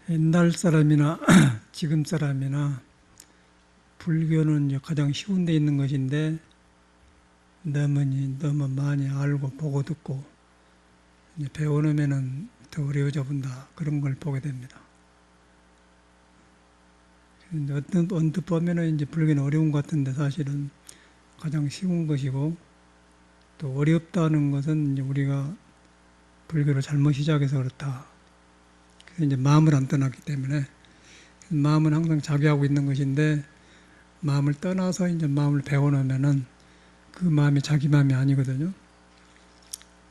옛날 사람이나 지금 사람이나 불교는 이제 가장 쉬운 데 있는 것인데 너무 많이 알고 보고 듣고 이제 배워놓으면은 더 어려워져 본다, 그런 걸 보게 됩니다. 언뜻 보면은 이제 불교는 어려운 것 같은데 사실은 가장 쉬운 것이고, 또 어렵다는 것은 이제 우리가 불교를 잘못 시작해서 그렇다. 그래서 이제 마음을 안 떠났기 때문에, 마음은 항상 자기하고 있는 것인데 마음을 떠나서 이제 마음을 배워놓으면은 그 마음이 자기 마음이 아니거든요.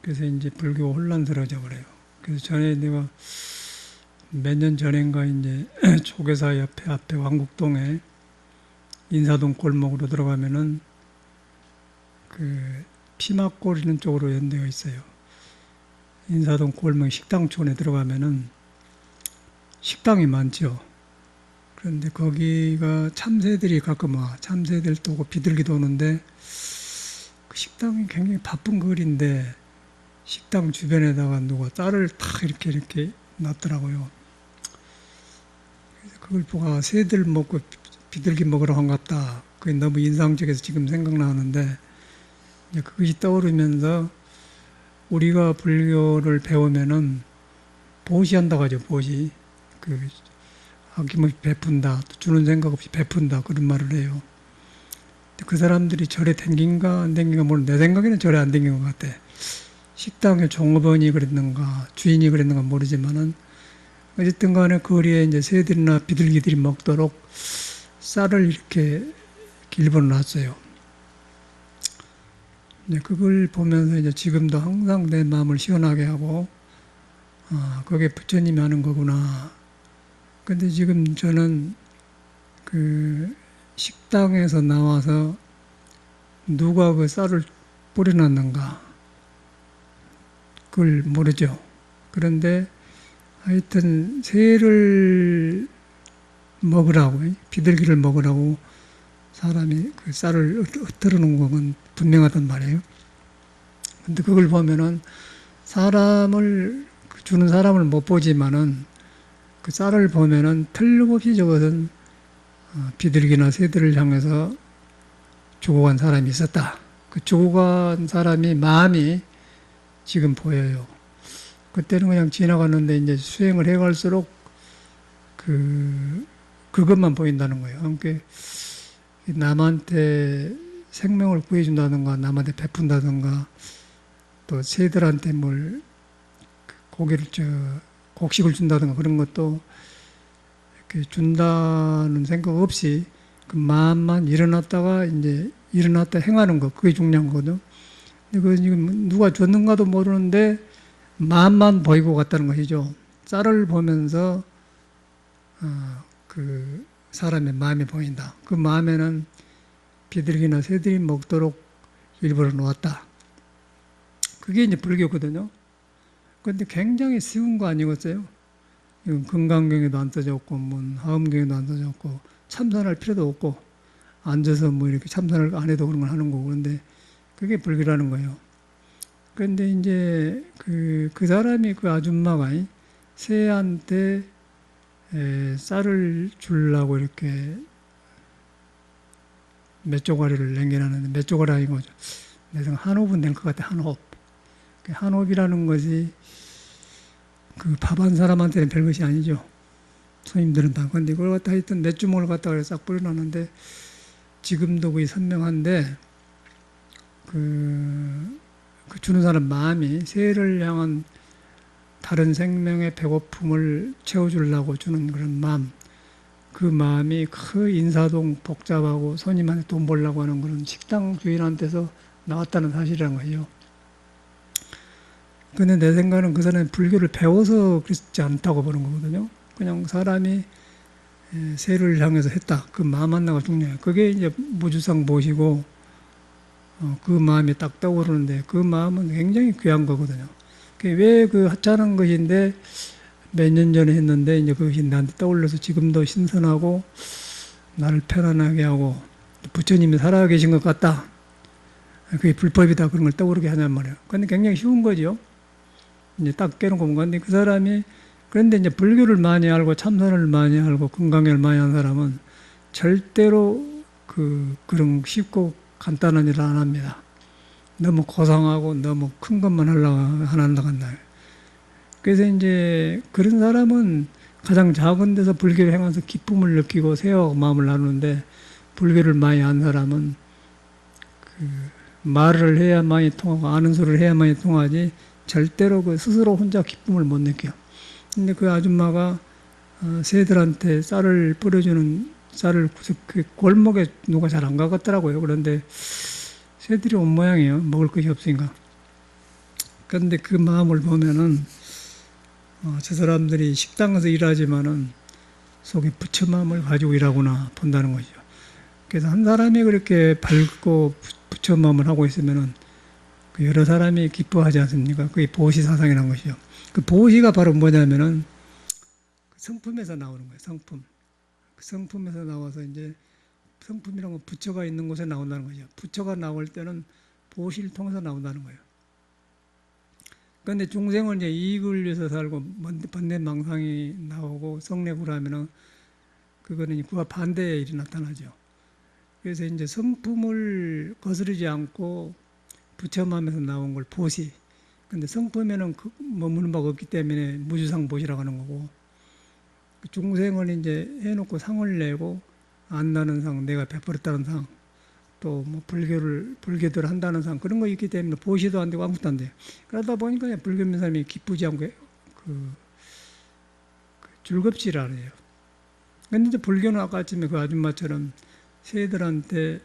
그래서 이제 불교가 혼란스러워져 버려요. 그래서 전에 내가 몇 년 전인가 이제 조계사 옆에 앞에 왕국동에 인사동 골목으로 들어가면은 그 피막 고리는 쪽으로 연대가 있어요. 인사동 골목 식당촌에 들어가면은 식당이 많죠. 그런데 거기가 참새들이 가끔 와. 참새들 또 오고 비둘기도 오는데 그 식당이 굉장히 바쁜 거리인데 식당 주변에다가 누가 쌀을 탁 이렇게 놨더라고요. 그래서 그걸 보고 새들 먹고 비둘기 먹으러 간 것 같다. 그게 너무 인상적이어서 지금 생각나는데, 이제 그것이 떠오르면서 우리가 불교를 배우면은 보시한다고 하죠. 보시. 아낌없이 베푼다, 주는 생각 없이 베푼다, 그런 말을 해요. 그 사람들이 절에 댕긴가 안 댕긴가 모르는데 내 생각에는 절에 안 댕긴 것 같아. 식당의 종업원이 그랬는가 주인이 그랬는가 모르지만은 어쨌든 간에 거리에 이제 새들이나 비둘기들이 먹도록 쌀을 이렇게 길들여 놨어요. 이제 그걸 보면서 이제 지금도 항상 내 마음을 시원하게 하고, 그게 부처님이 하는 거구나. 근데 지금 저는 그 식당에서 나와서 누가 그 쌀을 뿌려놨는가 그걸 모르죠. 그런데 하여튼 새를 먹으라고, 비둘기를 먹으라고 사람이 그 쌀을 흩어져 놓은 건 분명하단 말이에요. 근데 그걸 보면은 사람을 주는 사람을 못 보지만은 그 쌀을 보면은 틀림없이 저것은 비둘기나 새들을 향해서 죽어간 사람이 있었다. 그 죽어간 사람이 마음이 지금 보여요. 그때는 그냥 지나갔는데 이제 수행을 해갈수록 그것만 보인다는 거예요. 그러니까 남한테 생명을 구해준다든가 남한테 베푼다든가 또 새들한테 뭘 곡식을 준다든가 그런 것도 이렇게 준다는 생각 없이 그 마음만 일어났다 행하는 것, 그게 중요한 거거든요. 근데 그 지금 누가 줬는가도 모르는데 마음만 보이고 갔다는 것이죠. 쌀을 보면서 그 사람의 마음이 보인다. 그 마음에는 비둘기나 새들이 먹도록 일부러 놓았다. 그게 이제 불교거든요. 그런데 굉장히 쉬운 거 아니겠어요? 이건 금강경에도 안 써졌고, 하엄경에도 안 써졌고, 참선할 필요도 없고, 앉아서 뭐 이렇게 참선을 안 해도 그런 걸 하는 거고, 그런데 그게 불교라는 거예요. 그런데 이제 그 사람이 그 아줌마가 새한테 쌀을 주려고 이렇게 몇 조가리를 남겨놨는데, 몇 조가리 아니고, 내 생각 한 홉은 될 것 같아, 한 홉. 한 홉이라는 것이 그 밥 한 사람한테는 별것이 아니죠. 손님들은 다. 근데 그걸 갖다 하여튼 몇 주먹을 갖다가 싹 뿌려놨는데, 지금도 그게 선명한데, 그 주는 사람 마음이 새를 향한 다른 생명의 배고픔을 채워주려고 주는 그런 마음, 그 마음이 그 인사동 복잡하고 손님한테 돈 벌려고 하는 그런 식당 주인한테서 나왔다는 사실이라는 거예요. 근데 내 생각은 그 사람이 불교를 배워서 그렇지 않다고 보는 거거든요. 그냥 사람이 새를 향해서 했다. 그 마음 하나가 중요해요. 그게 이제 무주상 보시고 그 마음이 딱 떠오르는데 그 마음은 굉장히 귀한 거거든요. 왜 그 하찮은 것인데 몇 년 전에 했는데 이제 그것이 나한테 떠올라서 지금도 신선하고 나를 편안하게 하고 부처님이 살아계신 것 같다. 그게 불법이다 그런 걸 떠오르게 하냔 말이에요. 근데 굉장히 쉬운 거죠. 이제 딱 깨놓고 본 건데 그 사람이 그런데 이제 불교를 많이 알고 참선을 많이 알고 건강을 많이 한 사람은 절대로 그런 쉽고 간단한 일을 안 합니다. 너무 고상하고 너무 큰 것만 하려고 한다. 그래서 이제 그런 사람은 가장 작은 데서 불교를 행하면서 기쁨을 느끼고 새와 마음을 나누는데 불교를 많이 안 사람은 말을 해야만이 통하고 아는 소리를 해야만이 통하지 절대로 그 스스로 혼자 기쁨을 못 느껴요. 근데 그 아줌마가 새들한테 쌀을 뿌려주는 쌀을 그 골목에 누가 잘 안 가겠더라고요. 그런데 새들이 온 모양이에요. 먹을 것이 없으니까. 그런데 그 마음을 보면은 저 사람들이 식당에서 일하지만은 속에 부처 마음을 가지고 일하구나 본다는 거죠. 그래서 한 사람이 그렇게 밝고 부처 마음을 하고 있으면은 그 여러 사람이 기뻐하지 않습니까? 그게 보시 사상이라는 것이죠. 그 보시가 바로 뭐냐면은 성품에서 나오는 거예요. 성품. 그 성품에서 나와서 이제 성품이란 건 부처가 있는 곳에 나온다는 거죠. 부처가 나올 때는 보시를 통해서 나온다는 거예요. 그런데 중생은 이제 이익을 위해서 살고 번뇌망상이 나오고 성례구라면은 그거는 그와 반대의 일이 나타나죠. 그래서 이제 성품을 거스르지 않고 부처마음에서 나온 걸 보시. 근데 성품에는 머무는 바가 없기 때문에 무주상 보시라고 하는 거고, 중생은 이제 해놓고 상을 내고 안다는 상, 내가 베풀었다는 상, 또 뭐 불교를 한다는 상, 그런 거 있기 때문에 보시도 안 되고 아무것도 안 돼요. 그러다 보니까 그냥 불교 믿는 사람이 기쁘지 않고 즐겁지를 않아요. 근데 이제 불교는 아까쯤에 그 아줌마처럼 새들한테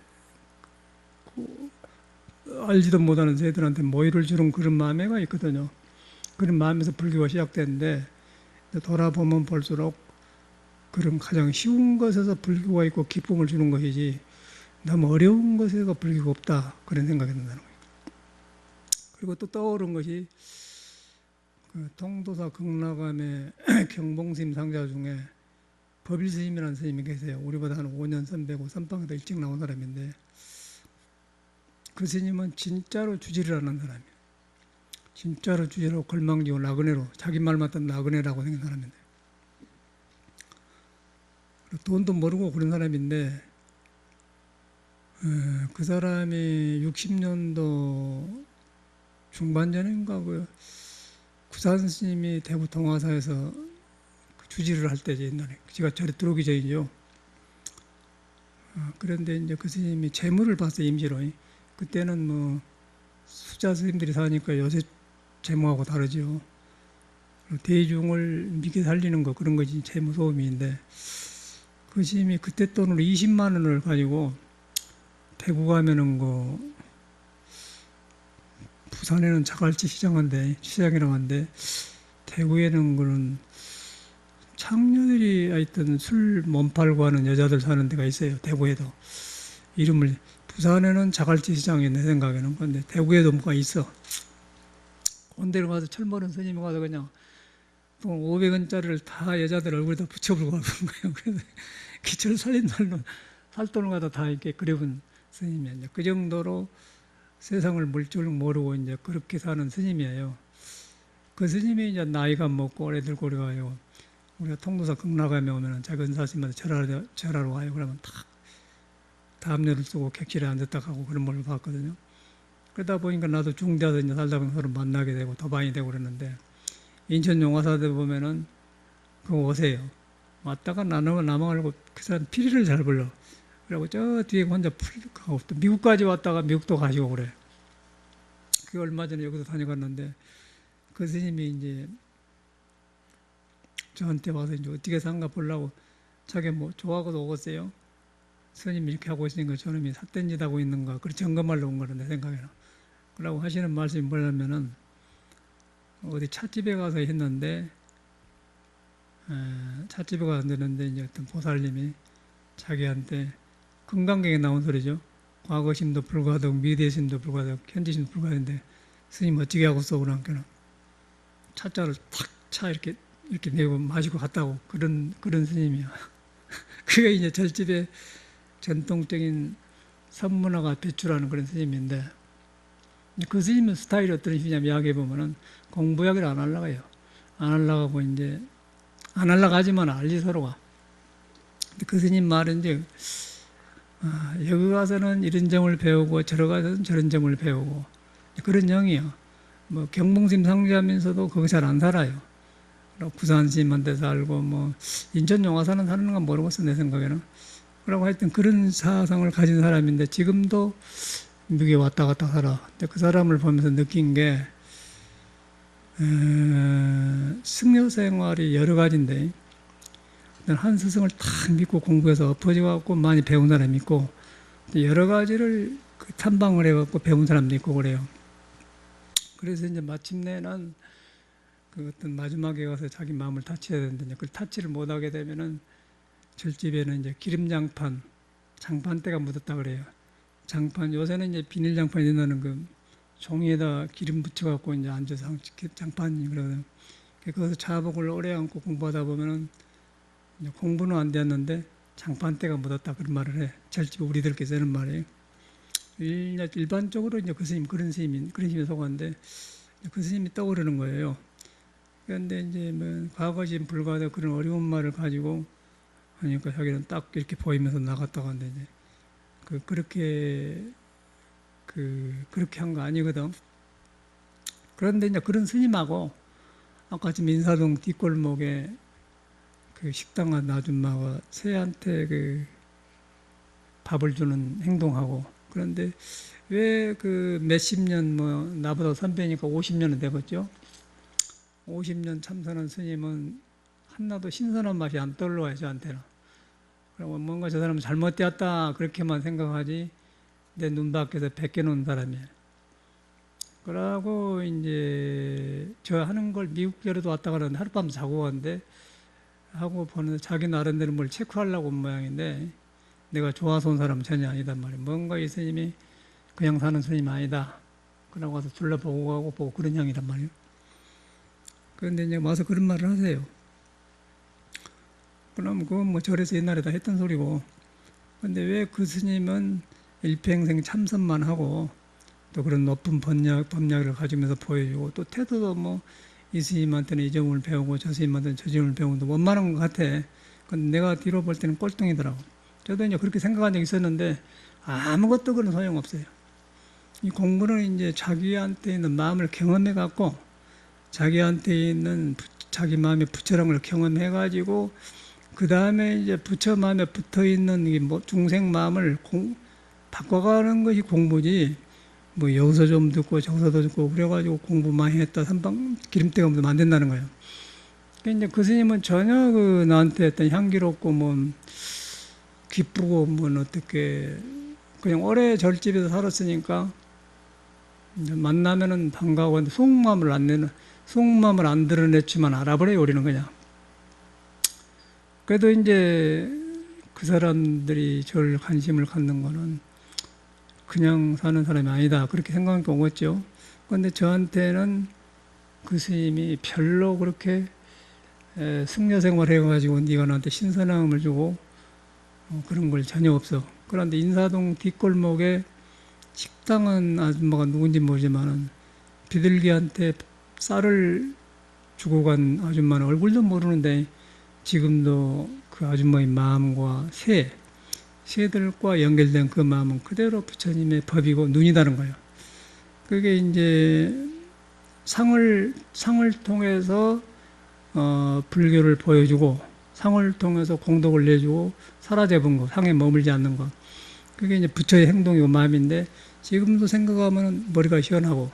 알지도 못하는 새들한테 모이를 주는 그런 마음에가 있거든요. 그런 마음에서 불교가 시작되는데 돌아보면 볼수록 그런 가장 쉬운 것에서 불교가 있고 기쁨을 주는 것이지 너무 어려운 것에서 불교가 없다 그런 생각이 든다는 거예요. 그리고 또 떠오른 것이 그 통도사 극락암의 경봉스님 상자 중에 법일스님이라는 스님이 계세요. 우리보다 한 5년 선배고 선방에도 일찍 나온 사람인데 그 스님은 진짜로 주지를 않는 사람이에요. 진짜로 주지로 걸망지고 나그네로 자기 말 맞던 나그네라고 생긴 사람인데 돈도 모르고 그런 사람인데 그 사람이 60년도 중반전인가 그 구산 스님이 대구 동화사에서 주지를 할 때죠. 옛날에 제가 절에 들어오기 전이죠. 그런데 이제 그 스님이 재물을 봤어요. 임시로. 그때는 뭐 수자 스님들이 사니까 요새 재물하고 다르죠. 대중을 믿게 살리는 거 그런 것이 재무 소음인데 그 스님이 그때 돈으로 20만 원을 가지고 대구 가면은 부산에는 자갈치 시장이라고 하는데 대구에는 그런 창녀들이 하여튼 술 몸팔고 하는 여자들 사는 데가 있어요. 대구에도. 이름을 부산에는 자갈치 시장이 내 생각에는 근데 대구에도 뭐가 있어. 온데를 가서 철모른 스님이 가서 그냥 500원짜리를 다 여자들 얼굴에다 붙여불고 하는 거예요. 그래서 기철 살린 살돈을 갖다 다 이렇게 그려본 스님이에요. 이제 그 정도로 세상을 물줄 모르고 이제 그렇게 사는 스님이에요. 그 스님이 이제 나이가 먹고 오래 들고 그래가지고 우리가 통도사 극락암에 오면은 작은 사심한테 절하러 와요. 그러면 탁 담요를 쓰고 객실에 앉았다 가고 그런 걸 봤거든요. 그러다 보니까 나도 중대에서 이제 살다 보면 서로 만나게 되고 도반이 되고 그랬는데 인천 용화사대 보면은 그거 오세요. 왔다가 남아가지고 그 사람 피리를 잘 불러. 그리고 저 뒤에 혼자 가고 또 미국까지 왔다가 미국도 가시고 그래. 그 얼마 전에 여기서 다녀갔는데 그 스님이 이제 저한테 와서 이제 어떻게 산가 보려고 자기 뭐 좋아하고도 오겠어요. 스님이 이렇게 하고 있으니까 저놈이 삿된 짓 하고 있는가 그걸 점검하러 온 거는 내 생각에는. 그러고 하시는 말씀이 뭐냐면은 어디 찻집에 가서 했는데 찻집에 가서 했는데 이제 어떤 보살님이 자기한테 금강경에 나온 소리죠. 과거심도 불구하고 미래심도 불구하고 현재심도 불구하는데 스님 어찌게 하고 써 그러니까 찻잔을 탁 이렇게 내고 마시고 갔다고 그런 스님이야. 그게 이제 절집의 전통적인 선문화가 배출하는 그런 스님인데 그 스님 스타일이 어떤 식이냐면 이야기해 보면은 공부 이야기를 안 하려고 해요. 안 하려고 이제 안 하려고 하지만 알지 서로가. 근데 그 스님 말은 이제 여기 가서는 이런 점을 배우고 저러 가서는 저런 점을 배우고 그런 영이요. 뭐 경봉스님 상주하면서도 거기 잘 안 살아요. 부산 스님한테 살고 뭐 인천 용화사는 사는 건 모르겠어 내 생각에는. 그러고 하여튼 그런 사상을 가진 사람인데 지금도 미국에 왔다 갔다 살아. 근데 그 사람을 보면서 느낀 게 승려 생활이 여러 가지인데 한 스승을 딱 믿고 공부해서 엎어져갖고 많이 배운 사람이 있고 여러 가지를 탐방을 해갖고 배운 사람도 있고 그래요. 그래서 이제 마침내는 그 어떤 마지막에 가서 자기 마음을 다쳐야 되는데 그 타치를 못하게 되면은 절집에는 이제 기름장판, 장판대가 묻었다 그래요. 장판 요새는 이제 비닐 장판이 된다는 그 종이에다 기름 붙여갖고 이제 앉아서 장판이 그러거든. 거기서 자복을 오래 앉고 공부하다 보면은 공부는 안 되었는데 장판대가 묻었다 그런 말을 해. 절집 우리들께 쓰는 말이에요. 일반적으로 이제 그 스님 그런 스님이 속한데 그 스님이 떠오르는 거예요. 그런데 이제 뭐 과거진 불가다 그런 어려운 말을 가지고 하니까 자기는 딱 이렇게 보이면서 나갔다고 하는데 이제 그렇게 한 거 아니거든. 그런데 이제 그런 스님하고 아까 지금 인사동 뒷골목에 그 식당 한 아줌마가 새한테 그 밥을 주는 행동하고 그런데 왜 그 몇십 년 뭐 나보다 선배니까 50년은 되겠죠. 50년 참선한 스님은 하나도 신선한 맛이 안 떠올라와요 저한테는. 그리고 뭔가 저 사람은 잘못되었다 그렇게만 생각하지 내 눈밖에서 벗겨놓은 사람이에요. 그러고 이제 저 하는 걸 미국에도 왔다 가는데 하룻밤 자고 갔는데 하고 보는데 자기 나름대로 뭘 체크하려고 온 모양인데 내가 좋아서 온 사람은 전혀 아니단 말이에요. 뭔가 이 스님이 그냥 사는 스님이 아니다. 그러고 와서 둘러보고 가고 보고 그런 형이란 말이에요. 그런데 이제 와서 그런 말을 하세요. 그럼 그건 뭐 절에서 옛날에 다 했던 소리고. 근데 왜 그 스님은 일평생 참선만 하고 또 그런 높은 법력을 가지면서 보여주고 또 태도도 뭐 이 스님한테는 이 점을 배우고 저 스님한테는 저 점을 배우고 원만한 것 같아. 근데 내가 뒤로 볼 때는 꼴통이더라고. 저도 이제 그렇게 생각한 적이 있었는데 아무것도 그런 소용없어요. 이 공부는 이제 자기한테 있는 마음을 경험해 갖고 자기한테 있는 자기 마음의 부처랑을 경험해 가지고 그 다음에 이제 부처 마음에 붙어 있는 이 중생 마음을 바꿔가는 것이 공부지. 뭐 여기서 좀 듣고 저기서 듣고 그래가지고 공부 많이 했다 삼방 기름때가 묻으면 안 된다는 거예요. 그러니까 이제 그 스님은 전혀 그 나한테 어떤 향기롭고 뭐 기쁘고 뭐 어떻게 그냥 오래 절집에서 살았으니까 이제 만나면은 반가워. 속마음을 안 드러냈지만 알아버려요 우리는 그냥. 그래도 이제 그 사람들이 저를 관심을 갖는 거는 그냥 사는 사람이 아니다 그렇게 생각하니까 오겠죠. 그런데 저한테는 그 스님이 별로 그렇게 승려 생활을 해가지고 네가 나한테 신선함을 주고 그런 걸 전혀 없어. 그런데 인사동 뒷골목에 식당은 아줌마가 누군지 모르지만은 비둘기한테 쌀을 주고 간 아줌마는 얼굴도 모르는데 지금도 그 아줌마의 마음과 새들과 연결된 그 마음은 그대로 부처님의 법이고 눈이 다른 거예요. 그게 이제 상을 통해서 불교를 보여주고 상을 통해서 공덕을 내주고 사라져본 거, 상에 머물지 않는 거. 그게 이제 부처의 행동이고 마음인데 지금도 생각하면 머리가 시원하고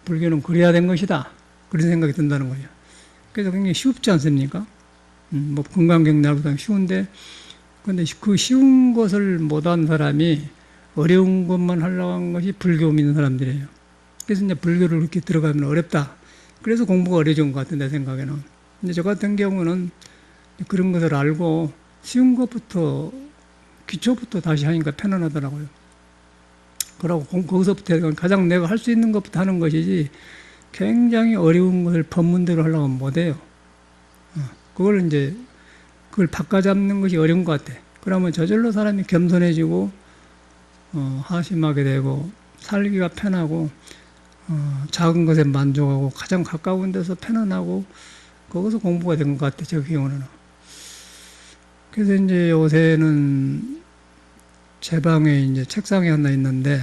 불교는 그래야 된 것이다. 그런 생각이 든다는 거예요. 그래서 굉장히 쉽지 않습니까? 뭐 금강경락보다 쉬운데 근데 그 쉬운 것을 못한 사람이 어려운 것만 하려고 한 것이 불교 믿는 사람들이에요. 그래서 이제 불교를 그렇게 들어가면 어렵다. 그래서 공부가 어려운 것 같은데, 내 생각에는. 근데 저 같은 경우는 그런 것을 알고 쉬운 것부터, 기초부터 다시 하니까 편안하더라고요. 그러고 거기서부터 가장 내가 할 수 있는 것부터 하는 것이지 굉장히 어려운 것을 법문대로 하려고 하면 못해요. 그걸 바꿔잡는 것이 어려운 것 같아. 그러면 저절로 사람이 겸손해지고 하심하게 되고 살기가 편하고 작은 것에 만족하고 가장 가까운 데서 편안하고 거기서 공부가 된 것 같아요. 제 경우는. 그래서 이제 요새는 제 방에 이제 책상이 하나 있는데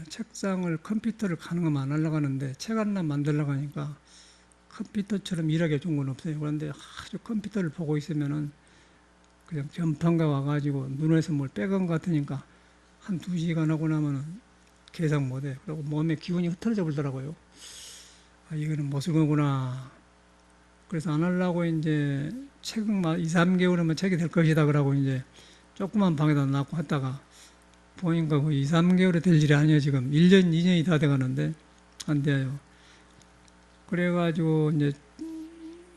책상을 컴퓨터를 가능하면 안 하려고 하는데 책 하나 만들려고 하니까 컴퓨터처럼 일하기 좋은 건 없어요. 그런데 아주 컴퓨터를 보고 있으면은 그냥 전파가 와가지고 눈에서 뭘 빼간 것 같으니까 한 2시간 하고 나면은 계산 못해. 그리고 몸에 기운이 흐트러져 버리더라고요. 아, 이거는 못 쓸 거구나. 그래서 안 하려고 이제 책은 2, 3개월이면 책이 될 것이다. 그러고 이제 조그만 방에다 놔고 했다가 보니까 그 2, 3개월에 될 일이 아니에요. 지금 1년, 2년이 다 돼가는데 안 돼요. 그래가지고 이제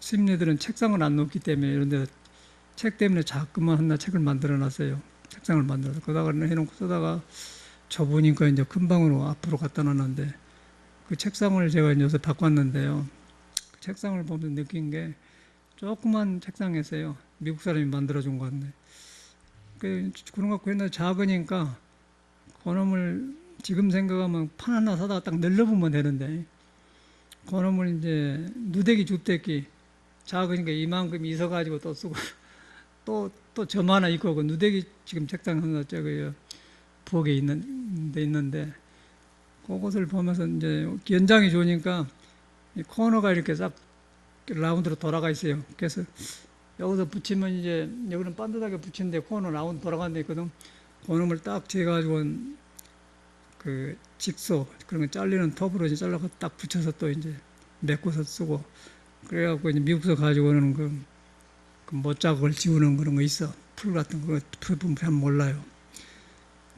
스님네들은 책상을 안 놓기 때문에 이런데 책 때문에 자꾸만 하나 책을 만들어 놨어요. 책상을 만들어서 거기다가 해놓고 쓰다가 접으니까 이제 큰 방으로 앞으로 갖다 놨는데 그 책상을 제가 이제 요새 바꿨는데요. 그 책상을 보면 느낀 게 조그만 책상이었어요. 미국 사람이 만들어준 건데 그런 거 갖고 옛날에 작으니까 그놈을 지금 생각하면 판 하나 사다가 딱 늘려보면 되는데 그놈을 이제 누대기 줍대기 작으니까 이만큼 있어가지고 또 쓰고 또 점 하나 있고 그 누대기 지금 책상 하나 저기 부엌에 있는데 그것을 보면서 이제 연장이 좋으니까 이 코너가 이렇게 싹 라운드로 돌아가 있어요. 그래서 여기서 붙이면 이제 여기는 반듯하게 붙이는데 코너 라운드 돌아가는 데 있거든. 그놈을 딱 재가지고 그 직소 그런 거 잘리는 톱으로 이제 잘라서 딱 붙여서 또 이제 메꿔서 쓰고 그래갖고 이제 미국서 가지고 오는 그 못자국을 지우는 그런 거 있어. 풀 같은 거, 풀 잘 몰라요.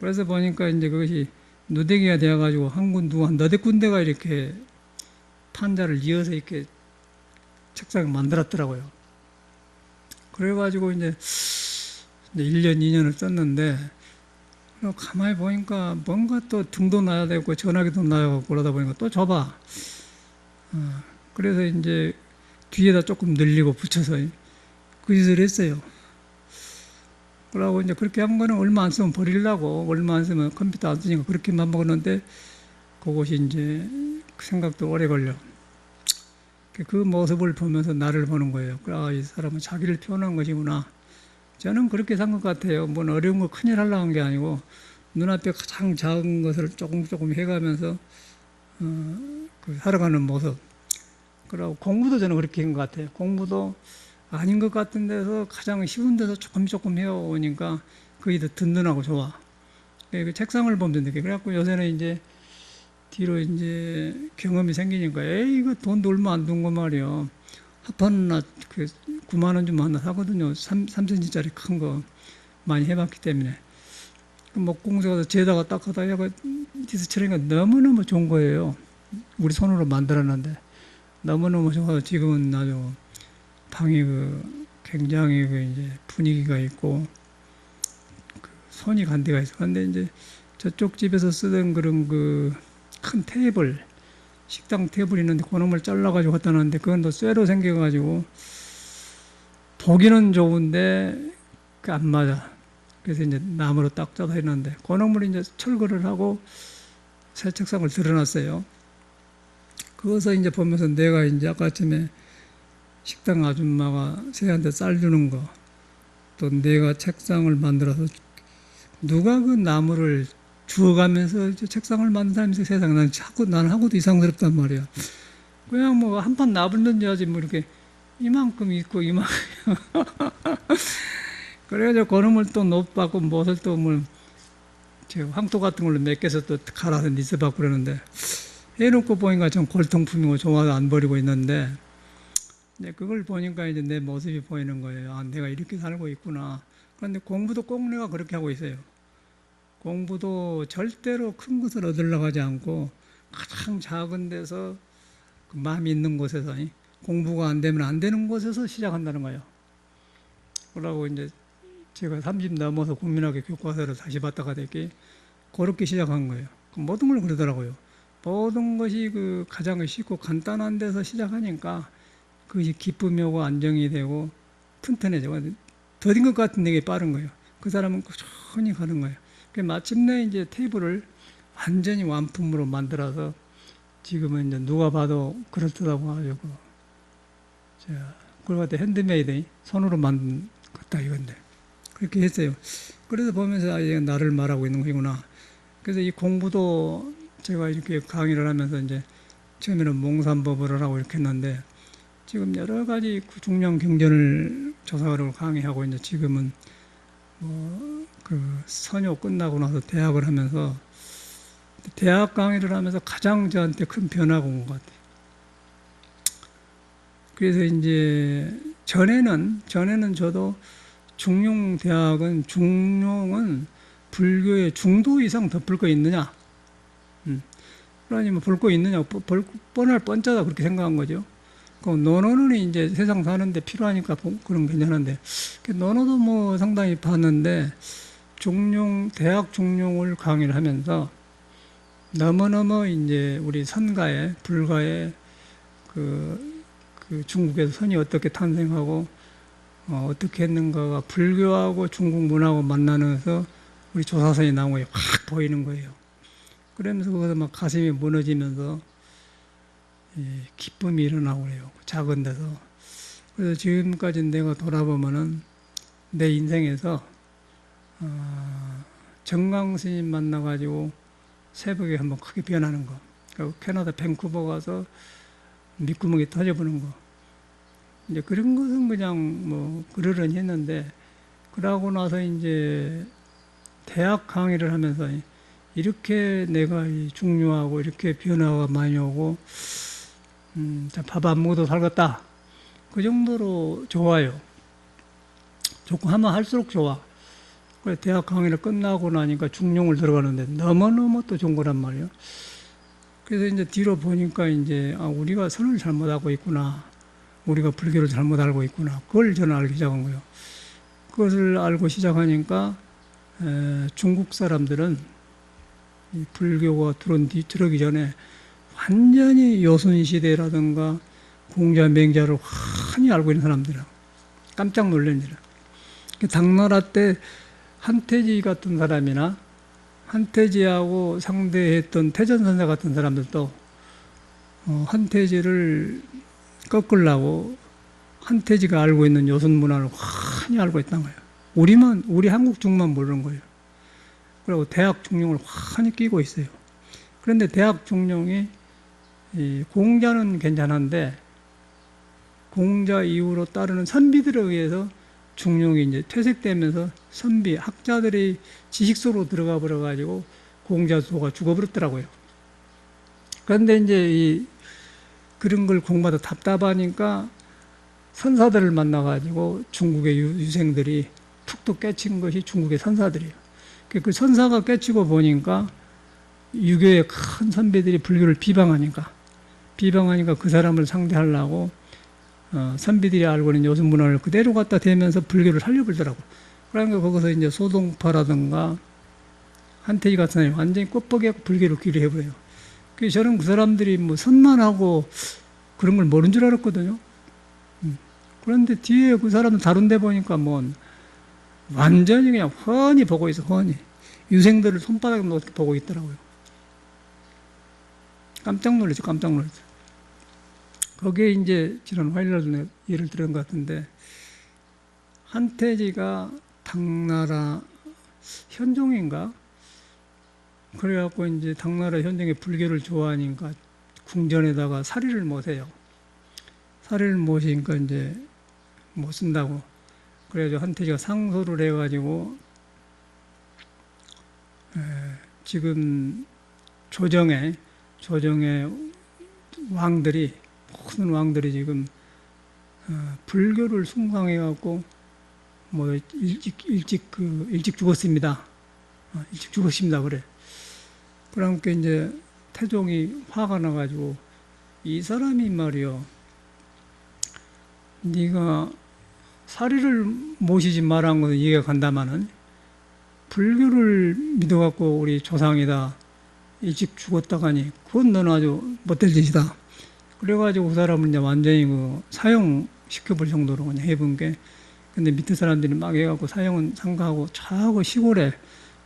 그래서 보니까 이제 그것이 누대기가 되어가지고 한 너댓 군데가 이렇게 판자를 이어서 이렇게 책상을 만들었더라고요. 그래가지고 이제 1년, 2년을 썼는데, 가만히 보니까 뭔가 또 등도 놔야 되고 전화기도 놔야 되고 그러다 보니까 또 좁아. 그래서 이제 뒤에다 조금 늘리고 붙여서 그 짓을 했어요. 그러고 이제 그렇게 한 거는 얼마 안 쓰면 버리려고, 얼마 안 쓰면 컴퓨터 안 쓰니까 그렇게만 먹었는데, 그것이 이제 그 생각도 오래 걸려. 그 모습을 보면서 나를 보는 거예요. 아, 이 사람은 자기를 표현한 것이구나. 저는 그렇게 산 것 같아요. 뭔 어려운 거 큰일 하려고 한 게 아니고, 눈앞에 가장 작은 것을 조금 해가면서, 살아가는 모습. 그리고 공부도 저는 그렇게 한 것 같아요. 공부도 아닌 것 같은 데서 가장 쉬운 데서 조금 해오니까 그게 더 든든하고 좋아. 그 책상을 보면 느껴. 그래갖고 요새는 이제 뒤로 이제 경험이 생기니까, 에이, 이거 돈도 얼마 안 든 거 말이야. 합판 그 9만 원 주면 하나 사거든요. 3cm짜리 큰 거 많이 해봤기 때문에. 목공소 가서 재다가 딱 하다 해가 디스처리가 너무너무 좋은 거예요. 우리 손으로 만들었는데. 너무너무 좋아서 지금은 아주 방이 굉장히 이제 분위기가 있고 그 손이 간 데가 있어. 근데 이제 저쪽 집에서 쓰던 그런 큰 테이블, 식당 테이블 있는데 그놈을 잘라가지고 갖다 놨는데 그건 또 쇠로 생겨가지고 보기는 좋은데 안 맞아. 그래서 이제 나무로 딱 짜서 했는데 그놈을 이제 철거를 하고 새 책상을 들어놨어요. 그것을 이제 보면서 내가 이제 아까쯤에 식당 아줌마가 새한테 쌀 주는 거, 또 내가 책상을 만들어서 누가 그 나무를 주워가면서 책상을 만든 사람이 세상에 난 하고도 이상스럽단 말이야. 그냥 뭐 한 판 나불든지 하지 뭐 이렇게 이만큼 있고 이만큼. 그래가지고 그놈을 또 높받고 못을 또 뭐 황토 같은 걸로 몇 개서 또 갈아서 니스받고 그러는데 해놓고 보니까 좀 골통품이고 좋아서 안 버리고 있는데 이제 그걸 보니까 이제 내 모습이 보이는 거예요. 아, 내가 이렇게 살고 있구나. 그런데 공부도 꼭 내가 그렇게 하고 있어요. 공부도 절대로 큰 것을 얻으려고 하지 않고 가장 작은 데서 그 마음이 있는 곳에서 공부가 안 되면 안 되는 곳에서 시작한다는 거예요. 그러고 이제 제가 30 넘어서 국민학교 교과서를 다시 받다가 됐기 그렇게 시작한 거예요. 모든 걸 그러더라고요. 모든 것이 가장 쉽고 간단한 데서 시작하니까 그것이 기쁨이 오고 안정이 되고 튼튼해져. 더딘 것 같은 되게 빠른 거예요. 그 사람은 꾸준히 가는 거예요. 마침내 이제 테이블을 완전히 완품으로 만들어서 지금은 이제 누가 봐도 그럴듯하고 가지고 그걸 갖다 핸드메이드 손으로 만든 것다 이건데 그렇게 했어요. 그래서 보면서 아, 이게 나를 말하고 있는 거구나. 그래서 이 공부도 제가 이렇게 강의를 하면서 이제 처음에는 몽산법을 하고 이렇게 했는데 지금 여러 가지 중량 경전을 조사를 강의하고 이제 지금은 뭐 그 선요 끝나고 나서 대학을 하면서 대학 강의를 하면서 가장 저한테 큰 변화가 온 것 같아요. 그래서 이제 전에는 저도 중용은 불교의 중도 이상 덮을 거 있느냐? 그러니 뭐 볼 거 있느냐? 뻔할 뻔짜다 그렇게 생각한 거죠. 그 논어는 이제 세상 사는데 필요하니까 그런 괜찮은데 논어도 뭐 상당히 봤는데 대학 중용을 강의를 하면서 너무너무 이제 우리 선가에 불가에 그 중국에서 선이 어떻게 탄생하고 어떻게 했는가가 불교하고 중국 문화하고 만나면서 우리 조사선이 나온 게 확 보이는 거예요. 그러면서 거기서 막 가슴이 무너지면서 기쁨이 일어나고 그래요. 작은 데서. 그래서 지금까지 내가 돌아보면은 내 인생에서 정강 스님 만나가지고 새벽에 한번 크게 변하는 거. 캐나다 밴쿠버 가서 밑구멍이 터져보는 거. 이제 그런 것은 그냥 뭐 그러려니 했는데, 그러고 나서 이제 대학 강의를 하면서 이렇게 내가 중요하고 이렇게 변화가 많이 오고, 밥 안 먹어도 살겠다. 그 정도로 좋아요. 좋고 하면 할수록 좋아. 그래, 대학 강의를 끝나고 나니까 중용을 들어가는데 너무너무 또 좋은 거란 말이에요. 그래서 이제 뒤로 보니까 이제 우리가 선을 잘못하고 있구나. 우리가 불교를 잘못 알고 있구나. 그걸 저는 알기 시작한 거예요. 그것을 알고 시작하니까 중국 사람들은 이 불교가 들어오기 전에 완전히 요순시대라든가 공자, 맹자를 환히 알고 있는 사람들이라 깜짝 놀랍니다. 당나라 때 한태지 같은 사람이나 한태지하고 상대했던 태전선사 같은 사람들도 한태지를 꺾으려고 한태지가 알고 있는 요순 문화를 환히 알고 있단 거예요. 우리 한국 중만 모르는 거예요. 그리고 대학 중용을 환히 끼고 있어요. 그런데 대학 중용이 공자는 괜찮은데 공자 이후로 따르는 선비들에 의해서 중용이 이제 퇴색되면서 학자들이 지식 속으로 들어가 버려가지고 공자수가 죽어버렸더라고요. 그런데 이제 그런 걸 공부하다 답답하니까 선사들을 만나가지고 중국의 유생들이 툭툭 깨친 것이 중국의 선사들이에요. 그 선사가 깨치고 보니까 유교의 큰 선배들이 불교를 비방하니까 그 사람을 상대하려고 선비들이 알고 있는 요즘 문화를 그대로 갖다 대면서 불교를 살려버리더라고. 그러니까 거기서 이제 소동파라든가 한태지 같은 사람이 완전히 껍벅이 불교를 귀리해버려요. 그래서 저는 그 사람들이 뭐 선만하고 그런 걸 모르는 줄 알았거든요. 그런데 뒤에 그 사람들 다룬 데 보니까 뭐 완전히 그냥 훤히 보고 있어, 훤히. 유생들을 손바닥에 놓고 보고 있더라고요. 깜짝 놀랐죠, 깜짝 놀랐죠. 거기에 이제 지난 화요일날 예를 들은 것 같은데, 한태지가 당나라 현종인가? 그래갖고 이제 당나라 현종이 불교를 좋아하니까 궁전에다가 사리를 모세요. 사리를 모시니까 이제 못 쓴다고. 그래가지고 한태지가 상소를 해가지고, 지금 조정의 왕들이, 모든 왕들이 지금 불교를 숭상해갖고 뭐 일찍 죽었습니다. 일찍 죽었습니다. 그래. 그러니까 이제 태종이 화가 나가지고 이 사람이 말이요, 네가 사리를 모시지 말한 것은 이해가 간다마는 불교를 믿어갖고 우리 조상이다 일찍 죽었다가니 그건 너는 아주 못될 짓이다. 그래가지고 그 사람을 이제 완전히 사형시켜볼 정도로 그냥 해본 게, 근데 밑에 사람들이 막 해갖고 사형은 상가하고 차하고 시골에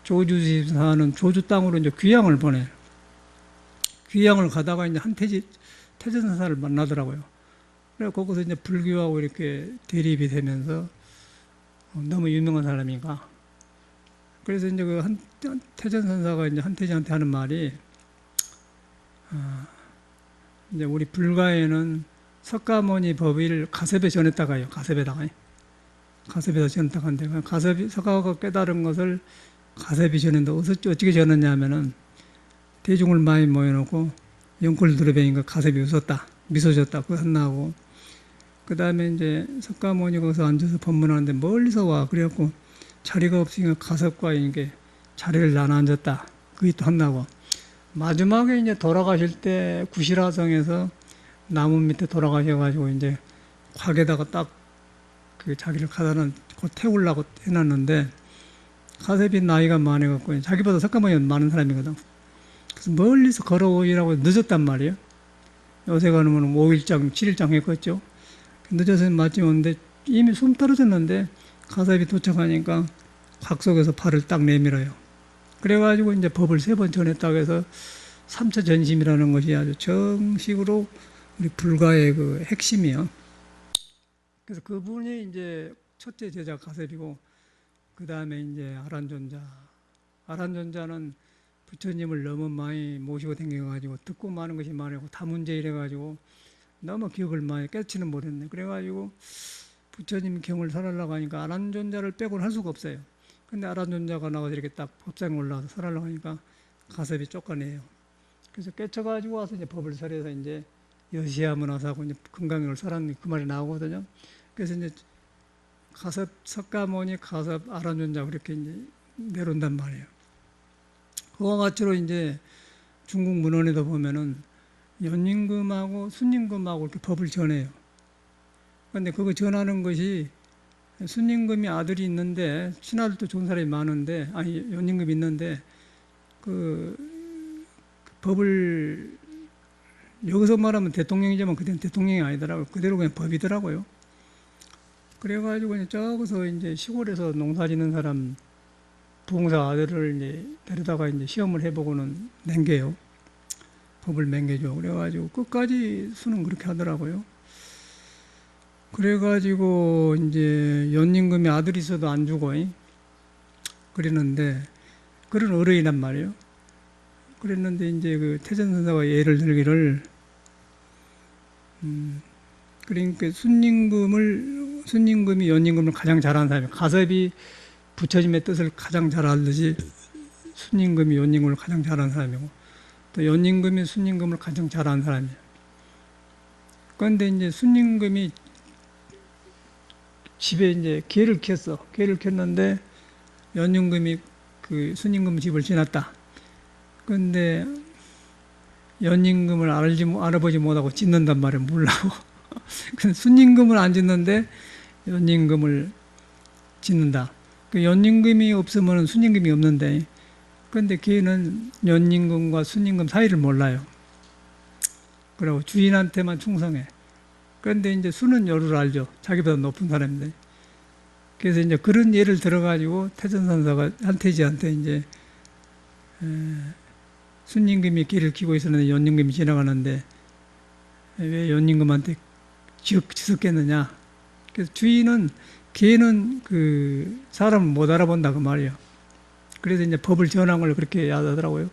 조주시 사는 조주 땅으로 이제 귀향을 보내요. 귀향을 가다가 이제 태전선사를 만나더라고요. 그래서 거기서 이제 불교하고 이렇게 대립이 되면서 너무 유명한 사람인가. 그래서 이제 태전선사가 이제 한태지한테 하는 말이, 이제 우리 불가에는 석가모니 법을 가섭에 전했다가요. 가섭에다 전했다가 한데, 석가가 깨달은 것을 가섭이 전했는데, 어떻게 전했냐 하면은, 대중을 많이 모여놓고, 연골 들어뵈니까 가섭이 웃었다. 미소 졌다. 그거 하나하고, 그 다음에 이제 석가모니 거기서 앉아서 법문하는데 멀리서 와. 그래갖고, 자리가 없으니까 가섭과 이게 자리를 나눠 앉았다. 그게 또 하나고, 마지막에 이제 돌아가실 때 구시라성에서 나무 밑에 돌아가셔가지고 이제 곽에다가 딱 그 자기를 가다는 곧 태우려고 해놨는데, 가섭이 나이가 많아갖고 자기보다 석가모니가 많은 사람이거든. 그래서 멀리서 걸어오시라고 늦었단 말이에요. 요새 가면 5일장, 7일장 했겠죠. 늦어서 마침 오는데 이미 숨 떨어졌는데 가섭이 도착하니까 곽 속에서 팔을 딱 내밀어요. 그래가지고 이제 법을 3번 전했다고 해서 3차 전심이라는 것이 아주 정식으로 우리 불가의 그 핵심이요. 그래서 그분이 이제 첫째 제자 가섭이고, 그 다음에 이제 아란존자. 아란존자는 부처님을 너무 많이 모시고 다녀가지고 듣고 많은 것이 많고 다문제 이래가지고 너무 기억을 많이 깨치는 못했네. 그래가지고 부처님 경을 설하려고 하니까 아란존자를 빼고는 할 수가 없어요. 근데 아란존자가 나가서 이렇게 딱 법상에 올라와서 설하려고 하니까 가섭이 쫓아내요. 그래서 깨쳐가지고 와서 이제 법을 설해서 이제 여시야문화사고 이제 금강경을 설하는 그 말이 나오거든요. 그래서 이제 가섭, 석가모니, 가섭, 아란존자 그렇게 이제 내려온단 말이에요. 그와 같이로 이제 중국 문헌에도 보면은 연임금하고 순임금하고 이렇게 법을 전해요. 그런데 그거 전하는 것이 순임금이 아들이 있는데, 친아들도 좋은 사람이 많은데, 아니, 연임금이 있는데, 그 법을, 여기서 말하면 대통령이지만 그때는 대통령이 아니더라고요. 그대로 그냥 법이더라고요. 그래가지고 이제 저기서 이제 시골에서 농사 짓는 사람, 부흥사 아들을 이제 데려다가 이제 시험을 해보고는 맹겨요. 법을 맹겨줘. 그래가지고 끝까지 수는 그렇게 하더라고요. 그래가지고 이제 연임금이 아들이 있어도 안 주고 그랬는데, 그런 어른이란 말이에요. 그랬는데 이제 그 태전선사가 예를 들기를, 그러니까 순임금이 연임금을 가장 잘하는 사람이에요. 가섭이 부처님의 뜻을 가장 잘 알듯이 순임금이 연임금을 가장 잘하는 사람이고, 또 연임금이 순임금을 가장 잘하는 사람이에요. 그런데 이제 순임금이 집에 이제 개를 켰어. 개를 켰는데 연임금이 그 순임금 집을 지났다. 그런데 연임금을 알아보지 못하고 짖는단 말이에요. 몰라고. 순임금을 안 짖는데 연임금을 짖는다. 그 연임금이 없으면 순임금이 없는데, 그런데 걔는 연임금과 순임금 사이를 몰라요. 그리고 주인한테만 충성해. 그런데 이제 수는 여를 알죠. 자기보다 높은 사람인데. 그래서 이제 그런 예를 들어가지고 태전선사가 한태지한테 이제 순임금이 길을 키고 있었는데 연임금이 지나가는데 왜 연임금한테 지석겠느냐. 그래서 주인은 걔는 그 사람을 못 알아본다 그 말이에요. 그래서 이제 법을 전한 걸 그렇게 하더라고요.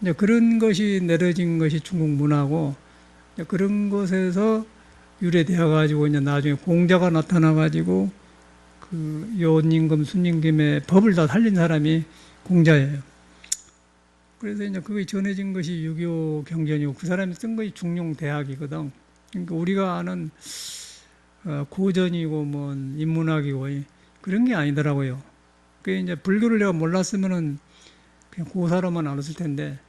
이제 그런 것이 내려진 것이 중국 문화고, 그런 것에서 유래되어 가지고 이제 나중에 공자가 나타나 가지고 그 연임금, 순임금의 법을 다 살린 사람이 공자예요. 그래서 이제 그게 전해진 것이 유교 경전이고, 그 사람이 쓴 것이 중용대학이거든. 그러니까 우리가 아는 고전이고 뭐 인문학이고 그런 게 아니더라고요. 그 이제 불교를 내가 몰랐으면은 그냥 고사로만 알았을 텐데,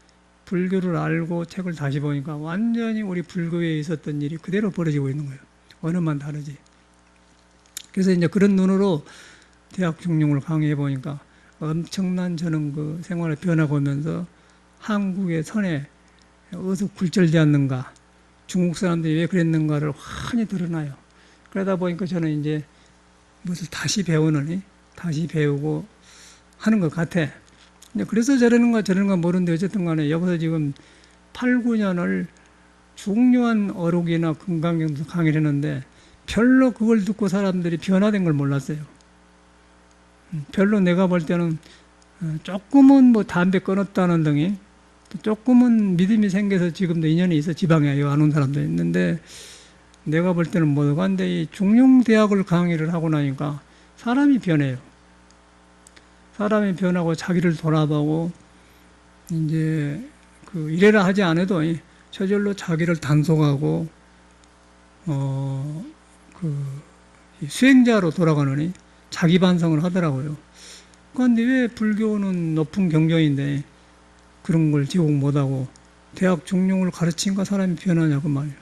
불교를 알고 책을 다시 보니까 완전히 우리 불교에 있었던 일이 그대로 벌어지고 있는 거예요. 언어만 다르지. 그래서 이제 그런 눈으로 대학 중용을 강의해 보니까 엄청난 저는 그 생활의 변화가 오면서 한국의 선에 어디서 굴절되었는가, 중국 사람들이 왜 그랬는가를 환히 드러나요. 그러다 보니까 저는 이제 무엇을 다시 배우고 하는 것 같아. 이제 그래서 저러는가 모르는데 어쨌든 간에 여기서 지금 8, 9년을 중요한 어록이나 금강경도 강의를 했는데 별로 그걸 듣고 사람들이 변화된 걸 몰랐어요. 별로 내가 볼 때는 조금은 뭐 담배 끊었다는 등이 조금은 믿음이 생겨서 지금도 인연이 있어 지방에 안 온 사람도 있는데 내가 볼 때는 뭐가 한데 이 중용대학을 강의를 하고 나니까 사람이 변해요. 사람이 변하고 자기를 돌아보고 이제 그 이래라 하지 않아도 저절로 자기를 단속하고 그 수행자로 돌아가느니 자기 반성을 하더라고요. 그런데 왜 불교는 높은 경전인데 그런 걸 제공 못하고 대학 중용을 가르친가 사람이 변하냐고 말이에요.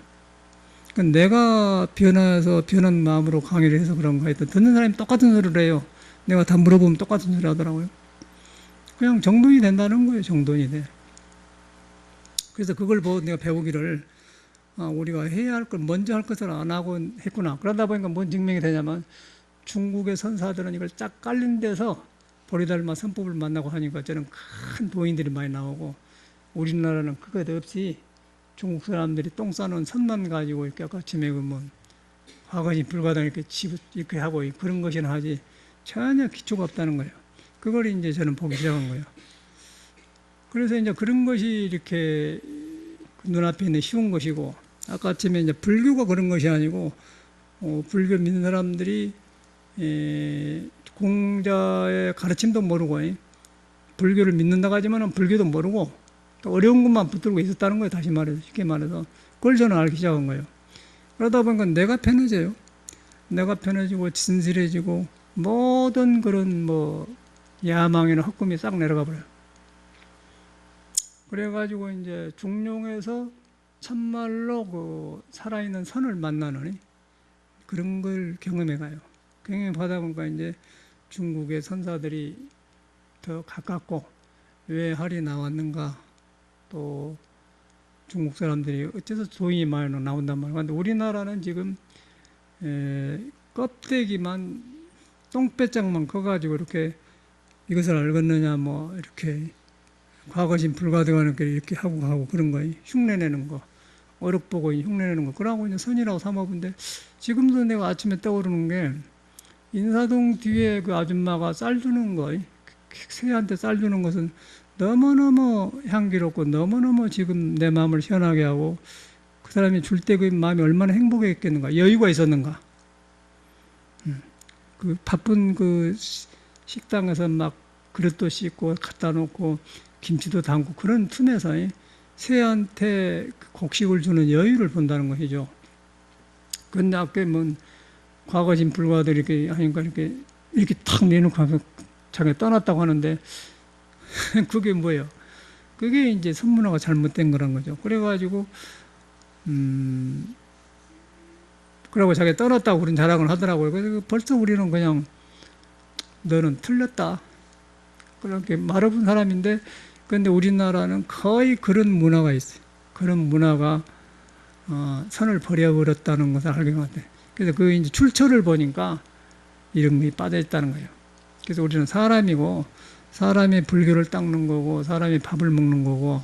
그러니까 내가 변해서 변한 마음으로 강의를 해서 그런가 했더니 듣는 사람이 똑같은 소리를 해요. 내가 다 물어보면 똑같은 소리 하더라고요. 그냥 정돈이 된다는 거예요. 정돈이 돼. 그래서 그걸 보고 내가 배우기를 우리가 해야 할 걸 먼저 할 것을 안 하고 했구나. 그러다 보니까 뭔 증명이 되냐면 중국의 선사들은 이걸 쫙 깔린 데서 보리달마 선법을 만나고 하니까 저는 큰 도인들이 많이 나오고 우리나라는 그것 없이 중국 사람들이 똥 싸는 선만 가지고 이렇게 아침에 뭐 화관이 불가당 이렇게 이렇게 하고 그런 것이나 하지 전혀 기초가 없다는 거예요. 그걸 이제 저는 보기 시작한 거예요. 그래서 이제 그런 것이 이렇게 눈앞에 있는 쉬운 것이고 아까 아침에 이제 불교가 그런 것이 아니고 불교 믿는 사람들이 공자의 가르침도 모르고 불교를 믿는다고 하지만 불교도 모르고 어려운 것만 붙들고 있었다는 거예요. 다시 말해서 쉽게 말해서 그걸 저는 알기 시작한 거예요. 그러다 보니까 내가 편해져요. 내가 편해지고 진실해지고 모든 그런 뭐 야망이나 헛꿈이 싹 내려가 버려요. 그래가지고 이제 중용에서 참말로 그 살아있는 선을 만나는 그런 걸 경험해 가요. 경험하다 보니까 이제 중국의 선사들이 더 가깝고 왜 할이 나왔는가 또 중국 사람들이 어째서 도인이 많이 나온단 말이에요. 근데 우리나라는 지금 껍데기만 똥배짱만 커가지고 이렇게 이것을 알겠느냐 뭐 이렇게 과거심 불가능하는 게 이렇게 하고 그런 거예요. 흉내내는 거 어렵 보고 흉내내는 거 그러고 이제 선이라고 삼아본데 지금도 내가 아침에 떠오르는 게 인사동 뒤에 그 아줌마가 쌀 주는 거 새한테 쌀 주는 것은 너무너무 향기롭고 너무너무 지금 내 마음을 시원하게 하고 그 사람이 줄 때 그 마음이 얼마나 행복했겠는가 여유가 있었는가 그 바쁜 그 식당에서 막 그릇도 씻고 갖다 놓고 김치도 담고 그런 틈에서 새한테 곡식을 주는 여유를 본다는 것이죠. 그런데 아까 뭐 과거진 불가들 이렇게 하니까 이렇게 탁 내놓고 하면 자기가 떠났다고 하는데 그게 뭐예요? 그게 이제 선문화가 잘못된 거란 거죠. 그래가지고 그러고 자기가 떠났다고 그런 자랑을 하더라고요. 그래서 벌써 우리는 그냥 너는 틀렸다. 그렇게 말해본 사람인데 그런데 우리나라는 거의 그런 문화가 있어요. 그런 문화가 선을 버려버렸다는 것을 알게 된 것 같아요. 그래서 그 이제 출처를 보니까 이런 게 빠져있다는 거예요. 그래서 우리는 사람이고 사람이 불교를 닦는 거고 사람이 밥을 먹는 거고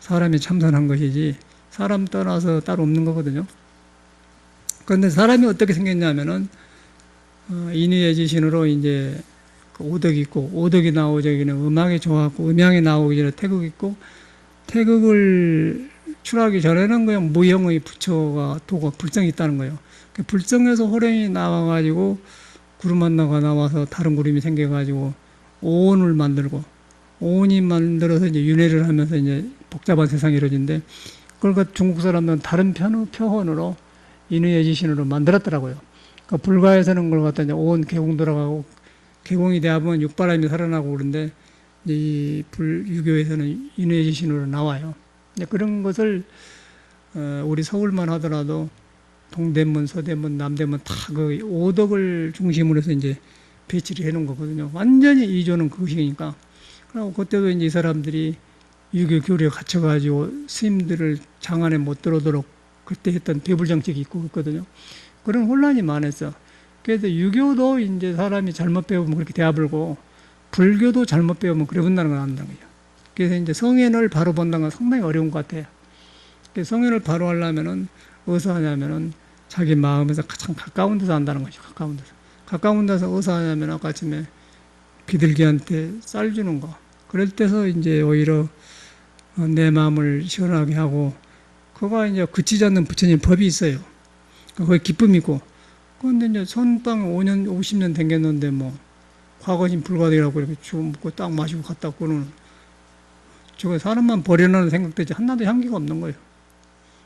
사람이 참선한 것이지 사람 떠나서 따로 없는 거거든요. 그런데 사람이 어떻게 생겼냐면은 인의의 지신으로 이제 그 오덕이 있고 오덕이 나오기 전에 음악이 좋았고 음향이 나오기 전에 태극 있고 태극을 출하기 전에는 그냥 무형의 부처가 도가 불성이 있다는 거예요. 그 불성에서 호랭이 나와가지고 구름 하나가 나와서 다른 구름이 생겨가지고 오온을 만들고 오온이 만들어서 이제 윤회를 하면서 이제 복잡한 세상이 이루어진데 그걸 중국 사람들은 다른 표현으로 인의의 지신으로 만들었더라고요. 그러니까 불가에서는 그걸 갖다 이제 오온 개공 들어가고 개공이 되면 육바람이 살아나고 그런데 이 유교에서는 인의의 지신으로 나와요. 그런 것을 우리 서울만 하더라도 동대문, 서대문, 남대문 다 그 오덕을 중심으로 해서 이제 배치를 해놓은 거거든요. 완전히 이조는 그것이니까. 그리고 그때도 이제 이 사람들이 유교 교리에 갇혀가지고 스님들을 장안에 못 들어오도록 그때 했던 배불정책이 있고 그랬거든요. 그런 혼란이 많았어. 그래서 유교도 이제 사람이 잘못 배우면 그렇게 대합을고 불교도 잘못 배우면 그래 본다는 걸 안다는 거죠. 그래서 이제 성현을 바로 본다는 건 상당히 어려운 것 같아요. 그래서 성현을 바로 하려면은 어디서 하냐면은 자기 마음에서 가장 가까운 데서 한다는 거죠. 가까운 데서. 가까운 데서 어디서 하냐면 아까 아침에 비둘기한테 쌀 주는 거. 그럴 때서 이제 오히려 내 마음을 시원하게 하고, 그거가 이제 그치지 않는 부처님 법이 있어요. 그게 기쁨이 있고. 그런데 이제 선빵 5년, 50년 댕겼는데 뭐, 과거진 불가능이라고 이렇게 주워 먹고 딱 마시고 갔다 오고는, 저거 사람만 버려놓는 생각되지 하나도 향기가 없는 거예요.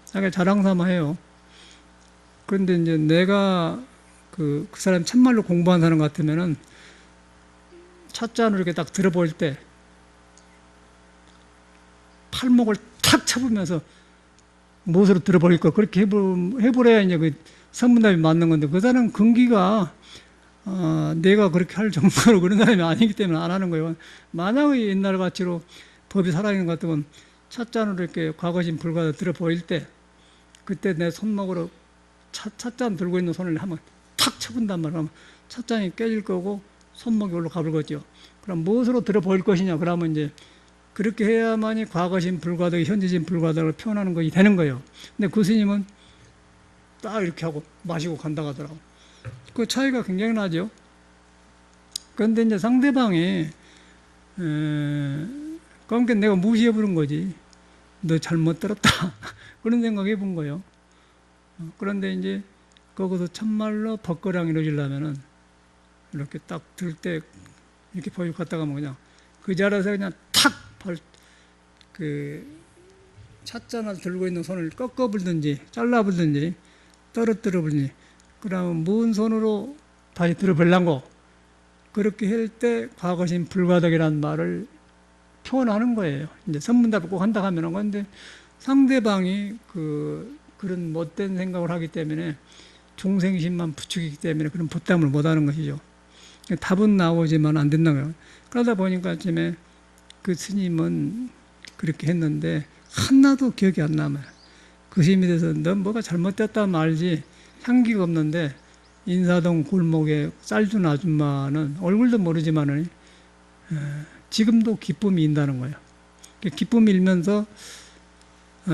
자기가 자랑 삼아 해요. 그런데 이제 내가 그 사람 참말로 공부한 사람 같으면은 찻잔을 이렇게 딱 들어볼 때 팔목을 탁 쳐보면서 무엇으로 들어버릴 거 그렇게 해보래야 이제 그 선문답이 맞는 건데, 그 사람 근기가 내가 그렇게 할 정도로 그런 사람이 아니기 때문에 안 하는 거예요. 만약에 옛날 가치로 법이 살아있는 것 같으면 찻잔으로 이렇게 과거진 불가사 들어 보일 때, 그때 내 손목으로 찻잔 들고 있는 손을 한번 탁 쳐본단 말이야. 찻잔이 깨질 거고 손목이 올라 가볼 거죠. 그럼 무엇으로 들어 보일 것이냐? 그러면 이제 그렇게 해야만이 과거진 불가득, 현재진 불가득을 표현하는 것이 되는 거예요. 근데 그 스님은 딱 이렇게 하고 마시고 간다 하더라고. 그 차이가 굉장히 나죠. 그런데 이제 상대방이 그러니까 내가 무시해 부른 거지. 너 잘못 들었다. 그런 생각해 본 거예요. 그런데 이제 거기서 참말로 법거량 이루어지려면은 이렇게 딱 들 때 이렇게 보여 갔다가 뭐 그냥 그 자리에서 그냥 탁 그 찻잔을 들고 있는 손을 꺾어 불든지 잘라 불든지 떨어뜨려 불든지, 그러면 먼 손으로 다시 들어보려고 그렇게 할 때 과거신 불가덕이라는 말을 표현하는 거예요. 이제 선문답을 꼭 한다 하면은. 근데 상대방이 그런 못된 생각을 하기 때문에 중생심만 부추기기 때문에 그런 보탬을 못 하는 것이죠. 답은 나오지만 안 된다고요. 그러다 보니까 아침에 그 스님은 그렇게 했는데 하나도 기억이 안 남아요. 그 스님에 대해서 너 뭐가 잘못됐다 말지 향기가 없는데, 인사동 골목에 쌀준 아줌마는 얼굴도 모르지만은 지금도 기쁨이 인다는 거예요. 기쁨이 일면서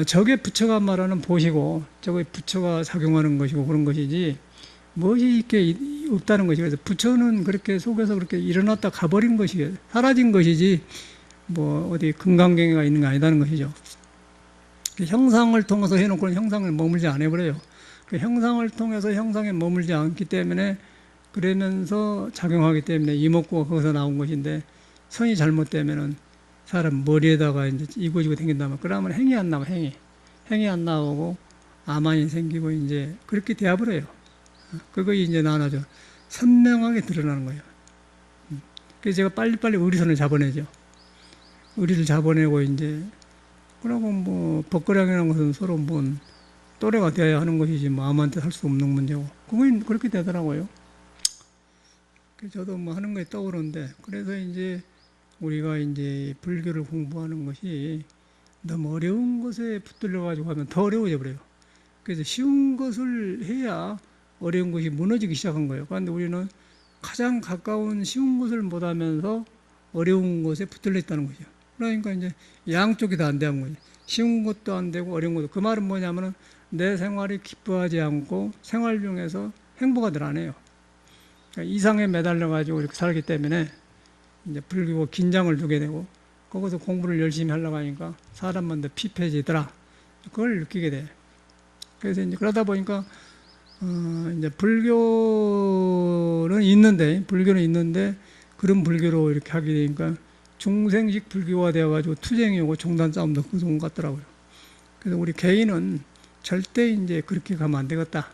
저게 부처가 말하는 보시고 저게 부처가 작용하는 것이고 그런 것이지 무엇이 이렇게 없다는 것이. 그래서 부처는 그렇게 속에서 그렇게 일어났다 가버린 것이 사라진 것이지 뭐 어디 금강경에가 있는 게 아니다는 것이죠. 형상을 통해서 해놓고는 형상을 머물지 않아 버려요. 그 형상을 통해서 형상에 머물지 않기 때문에 그러면서 작용하기 때문에 이목구가 거기서 나온 것인데, 선이 잘못되면은 사람 머리에다가 이제 이고지고 댕긴다면 그러면 행이 안 나와. 행이 안 나오고 아만이 생기고 이제 그렇게 되어버려요. 그거 이제 나눠져 선명하게 드러나는 거예요. 그래서 제가 빨리빨리 의리선을 잡아내죠. 의리를 잡아내고 이제 그러고 뭐 법거량이라는 것은 서로 뭔 또래가 되어야 하는 것이지 뭐 아무한테 할 수 없는 문제고, 그건 그렇게 되더라고요. 그래서 저도 뭐 하는 거에 떠오르는데, 그래서 이제 우리가 이제 불교를 공부하는 것이 너무 어려운 것에 붙들려 가지고 하면 더 어려워져 버려요. 그래서 쉬운 것을 해야 어려운 것이 무너지기 시작한 거예요. 그런데 우리는 가장 가까운 쉬운 것을 못 하면서 어려운 것에 붙들려 있다는 거죠. 그러니까 이제 양쪽이 다 안 되는 거죠. 쉬운 것도 안 되고 어려운 것도. 그 말은 뭐냐면은 내 생활이 기뻐하지 않고 생활 중에서 행복하들 안 해요. 그러니까 이상에 매달려 가지고 이렇게 살기 때문에 이제 불교 긴장을 두게 되고, 거기서 공부를 열심히 하려고 하니까 사람만 더 피폐해지더라. 그걸 느끼게 돼. 그래서 이제 그러다 보니까 이제 불교는 있는데 그런 불교로 이렇게 하게 되니까 중생식 불교가 되어가지고 투쟁이 오고 종단 싸움도 그 좋은 것 같더라고요. 그래서 우리 개인은 절대 이제 그렇게 가면 안 되겠다.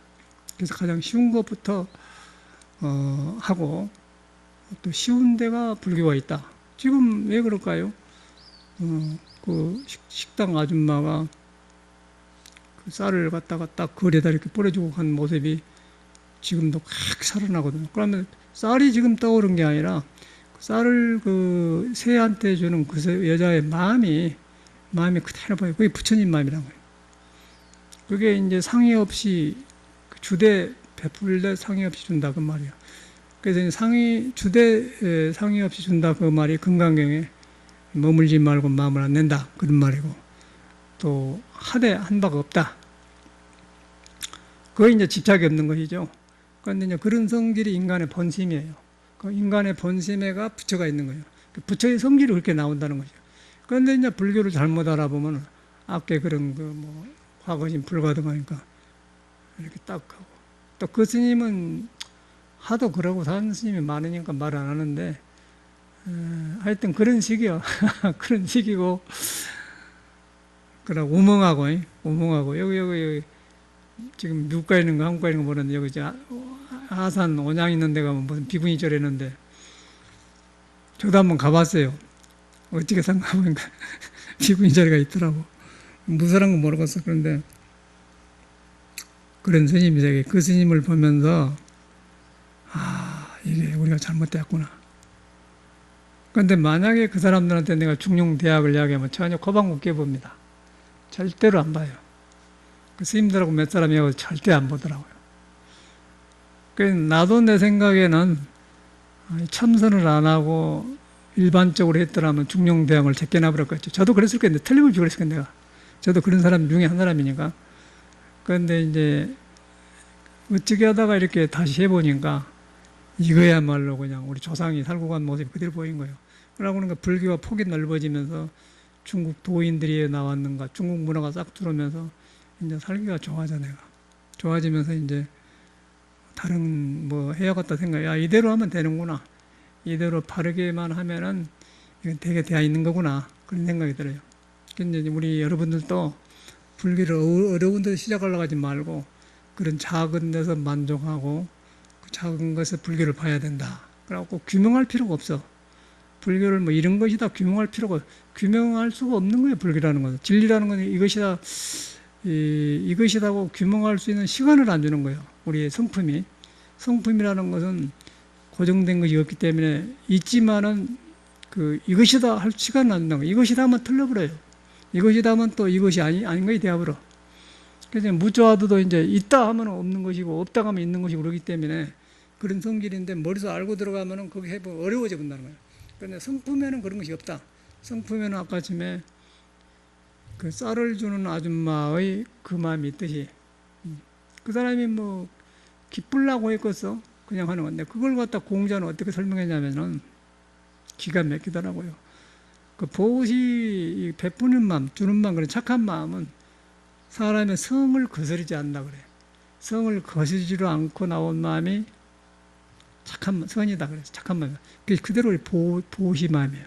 그래서 가장 쉬운 것부터 하고, 또 쉬운 데가 불교가 있다. 지금 왜 그럴까요? 그 식당 아줌마가 그 쌀을 갖다가 딱 거리에다 이렇게 뿌려주고 간 모습이 지금도 확 살아나거든요. 그러면 쌀이 지금 떠오른 게 아니라 쌀을 그 새한테 주는 그 여자의 마음이 그대로 보여요. 그게 부처님 마음이란 거예요. 그게 이제 상의 없이 주되 베풀되 상의 없이 준다 그 말이에요. 그래서 주대 상의 없이 준다 그 말이 금강경에 머물지 말고 마음을 안 낸다 그런 말이고, 또 하되 한 바가 없다. 그거 이제 집착이 없는 것이죠. 그런데 이제 그런 성질이 인간의 본심이에요. 그 인간의 본심에가 부처가 있는 거예요. 부처의 성질이 그렇게 나온다는 거죠. 그런데 이제 불교를 잘못 알아보면 아까 그런 화거심 불가등하니까 이렇게 딱 하고, 또 그 스님은 하도 그러고 사는 스님이 많으니까 말 안 하는데, 하여튼 그런 식이요. 그런 식이고, 그러고 우멍하고, 여기, 지금 미국 가 있는 거, 한국 가 있는 거 보는데, 여기 아산 온양 있는 데 가면 무슨 비구니 절했는데, 저도 한번 가봤어요. 어떻게 생각해보니까 비구니 절가 있더라고. 무사한 건 모르겠어. 그런데, 그런 스님이 그 스님을 보면서, 이게 우리가 잘못되었구나. 그런데 만약에 그 사람들한테 내가 중용대학을 이야기하면 전혀 거방먹게 봅니다. 절대로 안 봐요. 그 스님들하고 몇 사람이 하고 절대 안 보더라고요. 그래서 나도 내 생각에는 참선을 안 하고 일반적으로 했더라면 중용대학을 제껴놔버렸겠죠. 저도 그랬을 건데, 틀림없이 그랬을 건데, 내가. 저도 그런 사람 중에 한 사람이니까. 그런데 이제 어떻게 하다가 이렇게 다시 해보니까 이거야말로 그냥 우리 조상이 살고 간 모습이 그대로 보인 거예요. 그러고 그러니까 불교가 폭이 넓어지면서 중국 도인들이 나왔는가, 중국 문화가 싹 들어오면서 이제 살기가 좋아져, 내가. 좋아지면서 이제 다른 해야겠다 생각, 이대로 하면 되는구나. 이대로 바르게만 하면은 이건 되게 되어 있는 거구나. 그런 생각이 들어요. 근데 우리 여러분들도 불교를 어려운 데서 시작하려고 하지 말고 그런 작은 데서 만족하고 그 작은 것에 불교를 봐야 된다. 그래갖고 규명할 필요가 없어. 불교를 이런 것이다 규명할 필요가, 규명할 수가 없는 거예요. 불교라는 것은. 진리라는 건 이것이다, 이것이다고 규명할 수 있는 시간을 안 주는 거예요. 우리의 성품이라는 것은 고정된 것이 없기 때문에 있지만은 이것이다 할 시간을 안 준다는 거예요. 이것이다 하면 틀려버려요. 이것이다 하면 또 이것이 아닌 것이 되어버려. 그래서 무조화도도 이제 있다 하면 없는 것이고 없다 하면 있는 것이고 그러기 때문에 그런 성질인데 머리에서 알고 들어가면은 그게 해보면 어려워져 본다는 거예요. 그런데 성품에는 그런 것이 없다. 성품에는 아까쯤에 그 쌀을 주는 아줌마의 그 마음이 있듯이 그 사람이 기쁠라고 했겠어. 그냥 하는 건데 그걸 갖다 공자는 어떻게 설명했냐면은 기가 막히더라고요. 그 보시 베푸는 마음, 주는 마음, 그런 착한 마음은 사람의 성을 거스르지 않는다 그래. 성을 거스르지도 않고 나온 마음이 착한 선이다 그래서 착한 마음. 그대로 보시 마음이에요.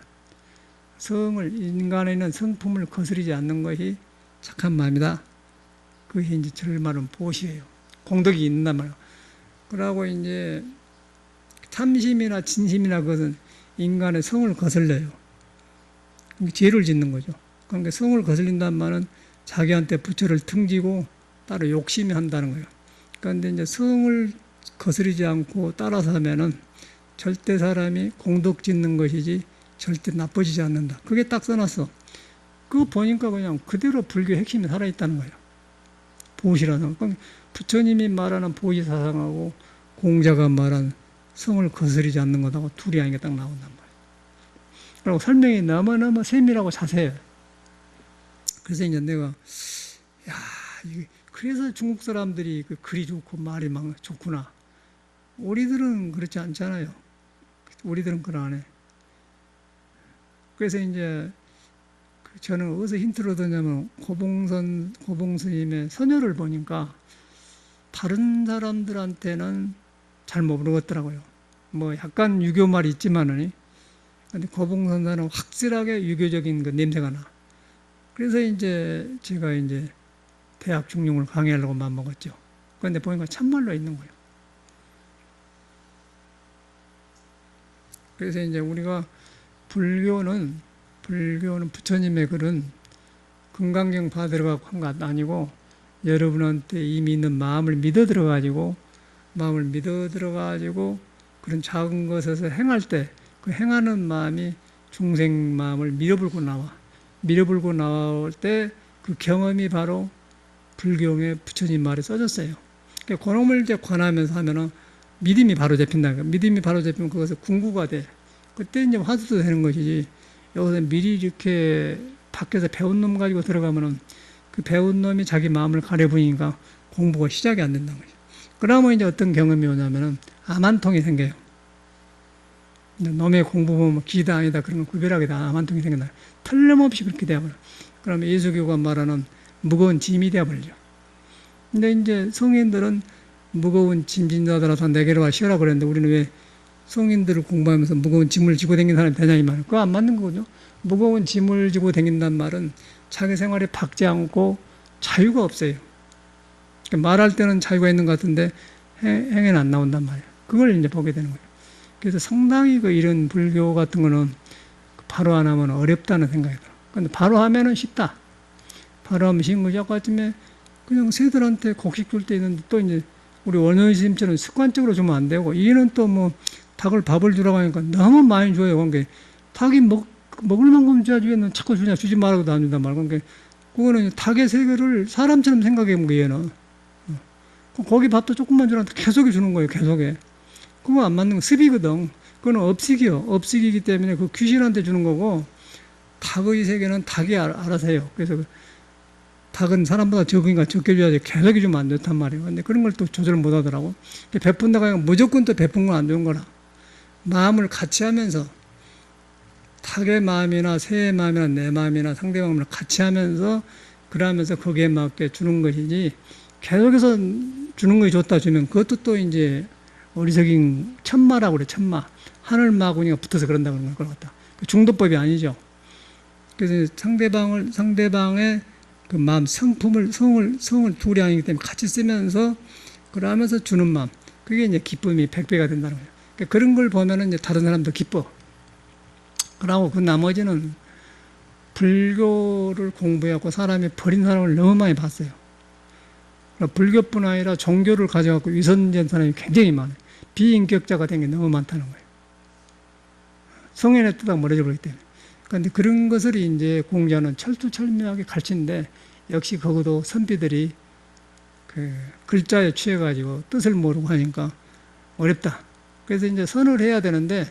인간에 있는 성품을 거스르지 않는 것이 착한 마음이다. 그게 이제 저를 말하면 보시예요. 공덕이 있는단 말이에요. 그러고 이제 참심이나 진심이나 그것은 인간의 성을 거슬려요. 죄를 짓는 거죠. 그러니까 성을 거슬린다는 말은 자기한테 부처를 등지고 따로 욕심이 한다는 거예요. 그런데 이제 성을 거스르지 않고 따라서 하면은 절대 사람이 공덕 짓는 것이지 절대 나빠지지 않는다. 그게 딱 써놨어. 그거 보니까 그냥 그대로 불교 핵심이 살아있다는 거예요. 보시라는 거. 부처님이 말하는 보시 사상하고 공자가 말한 성을 거스르지 않는 것하고 둘이 아닌 게 딱 나온단 말이에요. 그리고 설명이 너무너무 세밀하고 자세해요. 그래서 이제 내가, 그래서 중국 사람들이 글이 좋고 말이 막 좋구나. 우리들은 그렇지 않잖아요. 우리들은 그걸 안 해. 그래서 이제 저는 어디서 힌트를 얻었냐면 고봉스님의 선열을 보니까 다른 사람들한테는 잘 모르겠더라고요. 약간 유교 말이 있지만은, 근데 고봉선사는 확실하게 유교적인 그 냄새가 나. 그래서 이제 제가 이제 대학 중용을 강의하려고 마음먹었죠. 그런데 보니까 참말로 있는 거예요. 그래서 이제 우리가 불교는 부처님의 그런 금강경 받으려고 한 것 아니고 여러분한테 이미 있는 마음을 믿어 들어가지고 그런 작은 것에서 행할 때 그 행하는 마음이 중생 마음을 밀어불고 나올 때 그 경험이 바로 불경의 부처님 말에 써졌어요. 그놈을 이제 관하면서 하면은 믿음이 바로 잡힌다. 믿음이 바로 잡히면 그것은 궁구가 돼. 그때 이제 화두도 되는 것이지. 여기서 미리 이렇게 밖에서 배운 놈 가지고 들어가면은 그 배운 놈이 자기 마음을 가려보니까 공부가 시작이 안 된다는 거죠. 그러면 이제 어떤 경험이 오냐면은 암한통이 생겨요. 놈의 공부 보면 기다 아니다 그런 거 구별하게 다 암한통이 생긴다. 틀림없이 그렇게 되어버려. 그러면 예수교가 말하는 무거운 짐이 되어버리죠. 근데 이제 성인들은 무거운 짐진 자들아서 내게로 와 쉬어라 그랬는데 우리는 왜 성인들을 공부하면서 무거운 짐을 지고 다니는 사람이 되냐 이 말. 그거 안 맞는 거거든요. 무거운 짐을 지고 다닌다는 말은 자기 생활에 박지 않고 자유가 없어요. 그러니까 말할 때는 자유가 있는 것 같은데 행위는 안 나온단 말이에요. 그걸 이제 보게 되는 거예요. 그래서 상당히 이런 불교 같은 거는 바로 안 하면 어렵다는 생각이 들어요. 근데 바로 하면은 쉽다. 바로 하면 쉬운 거죠. 아까 아침에 그냥 새들한테 곡식 줄 때 있는데 또 이제 우리 원효스님처럼 습관적으로 주면 안 되고 얘는 또 뭐 닭을 밥을 주라고 하니까 너무 많이 줘요. 그러니까 닭이 먹을 만큼 줘야지 얘는 자꾸 주지 말라고도 안 준단 말이야. 그러니까 그거는 닭의 세계를 사람처럼 생각해 본 거예요. 얘는. 거기 밥도 조금만 주라는데 계속 주는 거예요. 계속해. 그거 안 맞는 거 습이거든. 그거는 업식이요. 업식이기 때문에 그 귀신한테 주는 거고 닭의 세계는 닭이 알아서 해요. 그래서 닭은 사람보다 적으니까 적게 줘야지 계속 주면 안 좋단 말이에요. 근데 그런 걸 또 조절 못 하더라고. 베푼다고 하면 무조건 또 베푼 건 안 좋은 거라. 마음을 같이 하면서 닭의 마음이나 새의 마음이나 내 마음이나 상대방 마음을 같이 하면서 그러면서 거기에 맞게 주는 것이지 계속해서 주는 것이 좋다 주면 그것도 또 이제 어리석인 천마라고 그래. 천마. 하늘 마구니가 붙어서 그런다고 그러는 것 같다. 중도법이 아니죠. 그래서 상대방의 그 마음, 성을 둘이 아니기 때문에 같이 쓰면서 그러면서 주는 마음. 그게 이제 기쁨이 100배가 된다는 거예요. 그러니까 그런 걸 보면은 이제 다른 사람도 기뻐. 그러고 그 나머지는 불교를 공부해갖고 사람이 버린 사람을 너무 많이 봤어요. 불교뿐 아니라 종교를 가져갖고 위선된 사람이 굉장히 많아요. 비인격자가 된 게 너무 많다는 거예요. 성현의 뜻하고 멀어져 버리기 때문에. 그런데 그런 것을 이제 공자는 철두철미하게 가르치는데 역시 거기도 선비들이 그 글자에 취해가지고 뜻을 모르고 하니까 어렵다. 그래서 이제 선을 해야 되는데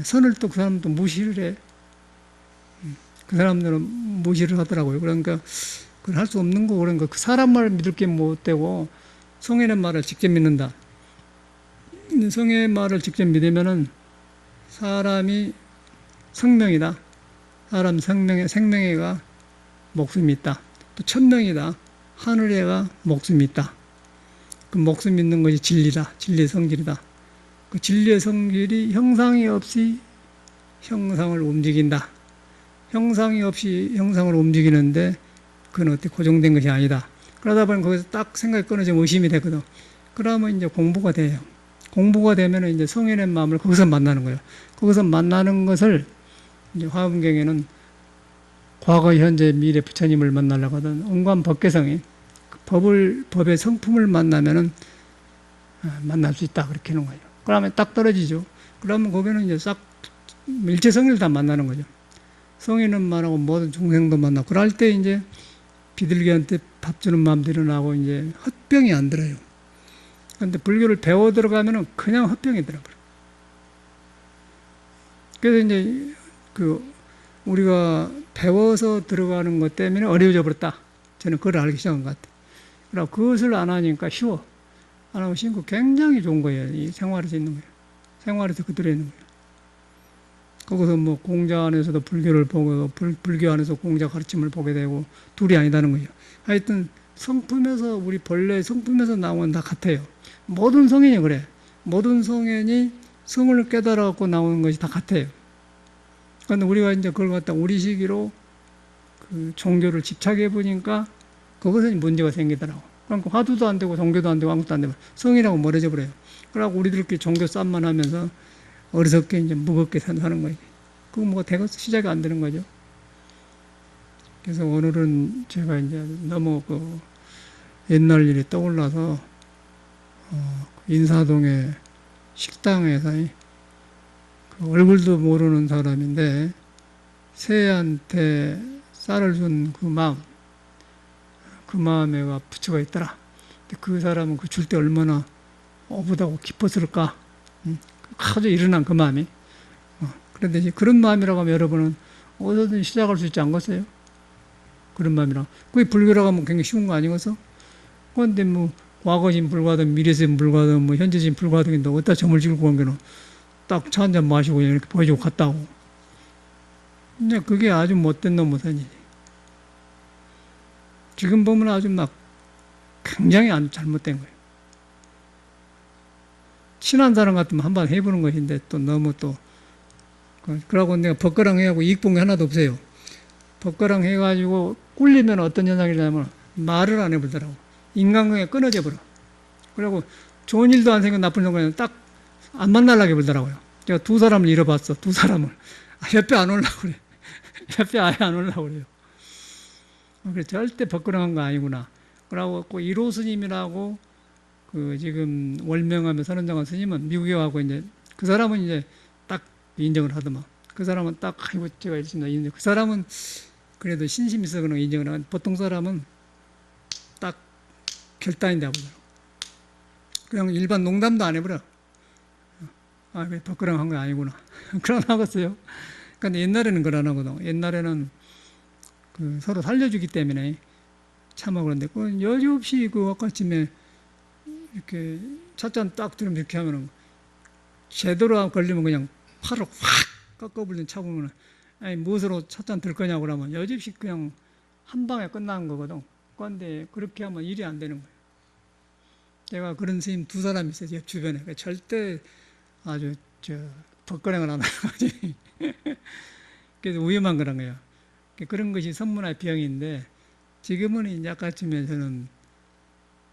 선을 또 그 사람도 무시를 해. 그 사람들은 무시를 하더라고요. 그러니까 그건 할 수 없는 거고 그러니까 그 사람 말을 믿을 게 못 되고 성인의 말을 직접 믿는다. 성인의 말을 직접 믿으면은 사람이 성명이다. 사람 생명에가 목숨이 있다. 또 천명이다. 하늘에가 목숨이 있다. 그 목숨 있는 것이 진리다. 진리의 성질이다. 그 진리의 성질이 형상이 없이 형상을 움직인다. 형상이 없이 형상을 움직이는데 그건 어떻게 고정된 것이 아니다. 그러다 보니 거기서 딱 생각이 끊어지면 의심이 되거든. 그러면 이제 공부가 돼요. 공부가 되면 이제 성인의 마음을 거기서 만나는 거예요. 거기서 만나는 것을 이제 화엄경에는 과거, 현재, 미래 부처님을 만나려고 하던 은관법계성이 법의 성품을 만나면은 만날 수 있다. 그렇게 하는 거예요. 그러면 딱 떨어지죠. 그러면 거기는 이제 싹 일체성을 다 만나는 거죠. 성인은 만나고 모든 중생도 만나고 그럴 때 이제 비둘기한테 밥 주는 마음도 일어나고 이제 헛병이 안 들어요. 그런데 불교를 배워 들어가면은 그냥 헛병이 들어버려. 그래서 이제 우리가 배워서 들어가는 것 때문에 어려워져 버렸다. 저는 그걸 알기 시작한 것 같아요. 그러나 그것을 안 하니까 쉬워. 안 하면 쉬운 거 굉장히 좋은 거예요. 이 생활에서 있는 거예요. 생활에서 그대로 있는 거예요. 거기서 뭐 공자 안에서도 불교를 보고 불교 안에서 공자 가르침을 보게 되고 둘이 아니다는 거예요. 하여튼 성품에서 우리 본래 성품에서 나오는 다 같아요. 모든 성인이 그래. 모든 성인이 성을 깨달아갖고 나오는 것이 다 같아요. 그런데 우리가 이제 그걸 갖다 우리 시기로 그 종교를 집착해 보니까 그것은 문제가 생기더라고. 그러니까 화두도 안 되고 종교도 안 되고 아무것도 안 되고 성이라고 멀어져 버려요. 그러고 우리들끼리 종교 쌈만 하면서 어리석게 이제 무겁게 사는 거예요. 그거 뭐가 되고 시작이 안 되는 거죠. 그래서 오늘은 제가 이제 너무 그 옛날 일이 떠올라서 인사동의 식당에서 그 얼굴도 모르는 사람인데 새한테 쌀을 준 그 마음에가 부처가 있더라. 근데 그 사람은 그 줄 때 얼마나 오붓하고 깊었을까? 아주 일어난 그 마음이. 그런데 이제 그런 마음이라고 하면 여러분은 어디서든 시작할 수 있지 않겠어요? 그런 마음이라. 그게 불교라고 하면 굉장히 쉬운 거 아니겠어? 그런데 뭐, 과거신 불가든, 미래신 불가든, 뭐, 현재신 불가든인데, 어디다 점을 찍고 간 게는 딱 차 한잔 마시고 그냥 이렇게 보여주고 갔다고. 근데 그게 아주 못된 놈 못하니. 지금 보면 아주 막 굉장히 아주 잘못된 거예요. 친한 사람 같으면 한번 해보는 것인데 또 너무 또, 그러고 내가 벗거랑 해하고 이익 본 게 하나도 없어요. 벗거랑 해가지고 꿀리면 어떤 현상이냐면 말을 안 해보더라고. 인간관계 끊어져 버려. 그리고 좋은 일도 안 생겨 나쁜 일도 딱 안 만나려고 해보더라고요. 제가 두 사람을 잃어봤어. 두 사람을. 옆에 안 올라고 그래. 옆에 아예 안 올라고 그래요. 그래, 절대 벗거랑한 거 아니구나. 그러고 그 1호 스님이라고 그 지금 월명하며 선언장한 스님은 미국에 와고 이제 그 사람은 이제 딱 인정을 하더만. 그 사람은 딱 아이고 제가 있습니다. 인정. 그 사람은 그래도 신심이 있어 그런 인정을 하는. 보통 사람은 딱 결단인데 하더라고. 그냥 일반 농담도 안 해버려. 아, 왜 벗거랑 한 거 아니구나. 그런 하겠어요. 근데 옛날에는 그런 하거든. 옛날에는 그 서로 살려주기 때문에 참아 그런데 그 여지없이 그 아까쯤에 이렇게 찻잔 딱 들으면 이렇게 하면은 제대로 걸리면 그냥 팔을 확 꺾어버리는 차보면은 아니 무엇으로 찻잔 들 거냐고 그러면 여지없이 그냥 한 방에 끝나는 거거든. 그런데 그렇게 하면 일이 안 되는 거예요. 제가 그런 스님 두 사람 있어요. 옆 주변에. 절대 아주 벗거랑을 안 하는 거지. 그래서 위험한 거란 거예요. 그런 것이 선문화의 병인데 지금은 이제 아까쯤에 저는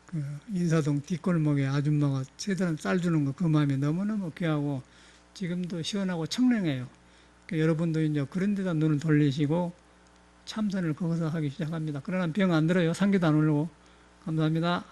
그 인사동 뒷골목에 아줌마가 세 사람 쌀 주는 거 그 마음이 너무너무 귀하고 지금도 시원하고 청량해요. 그러니까 여러분도 이제 그런 데다 눈을 돌리시고 참선을 거기서 하기 시작합니다. 그러나 병 안 들어요. 상기도 안 오르고. 감사합니다.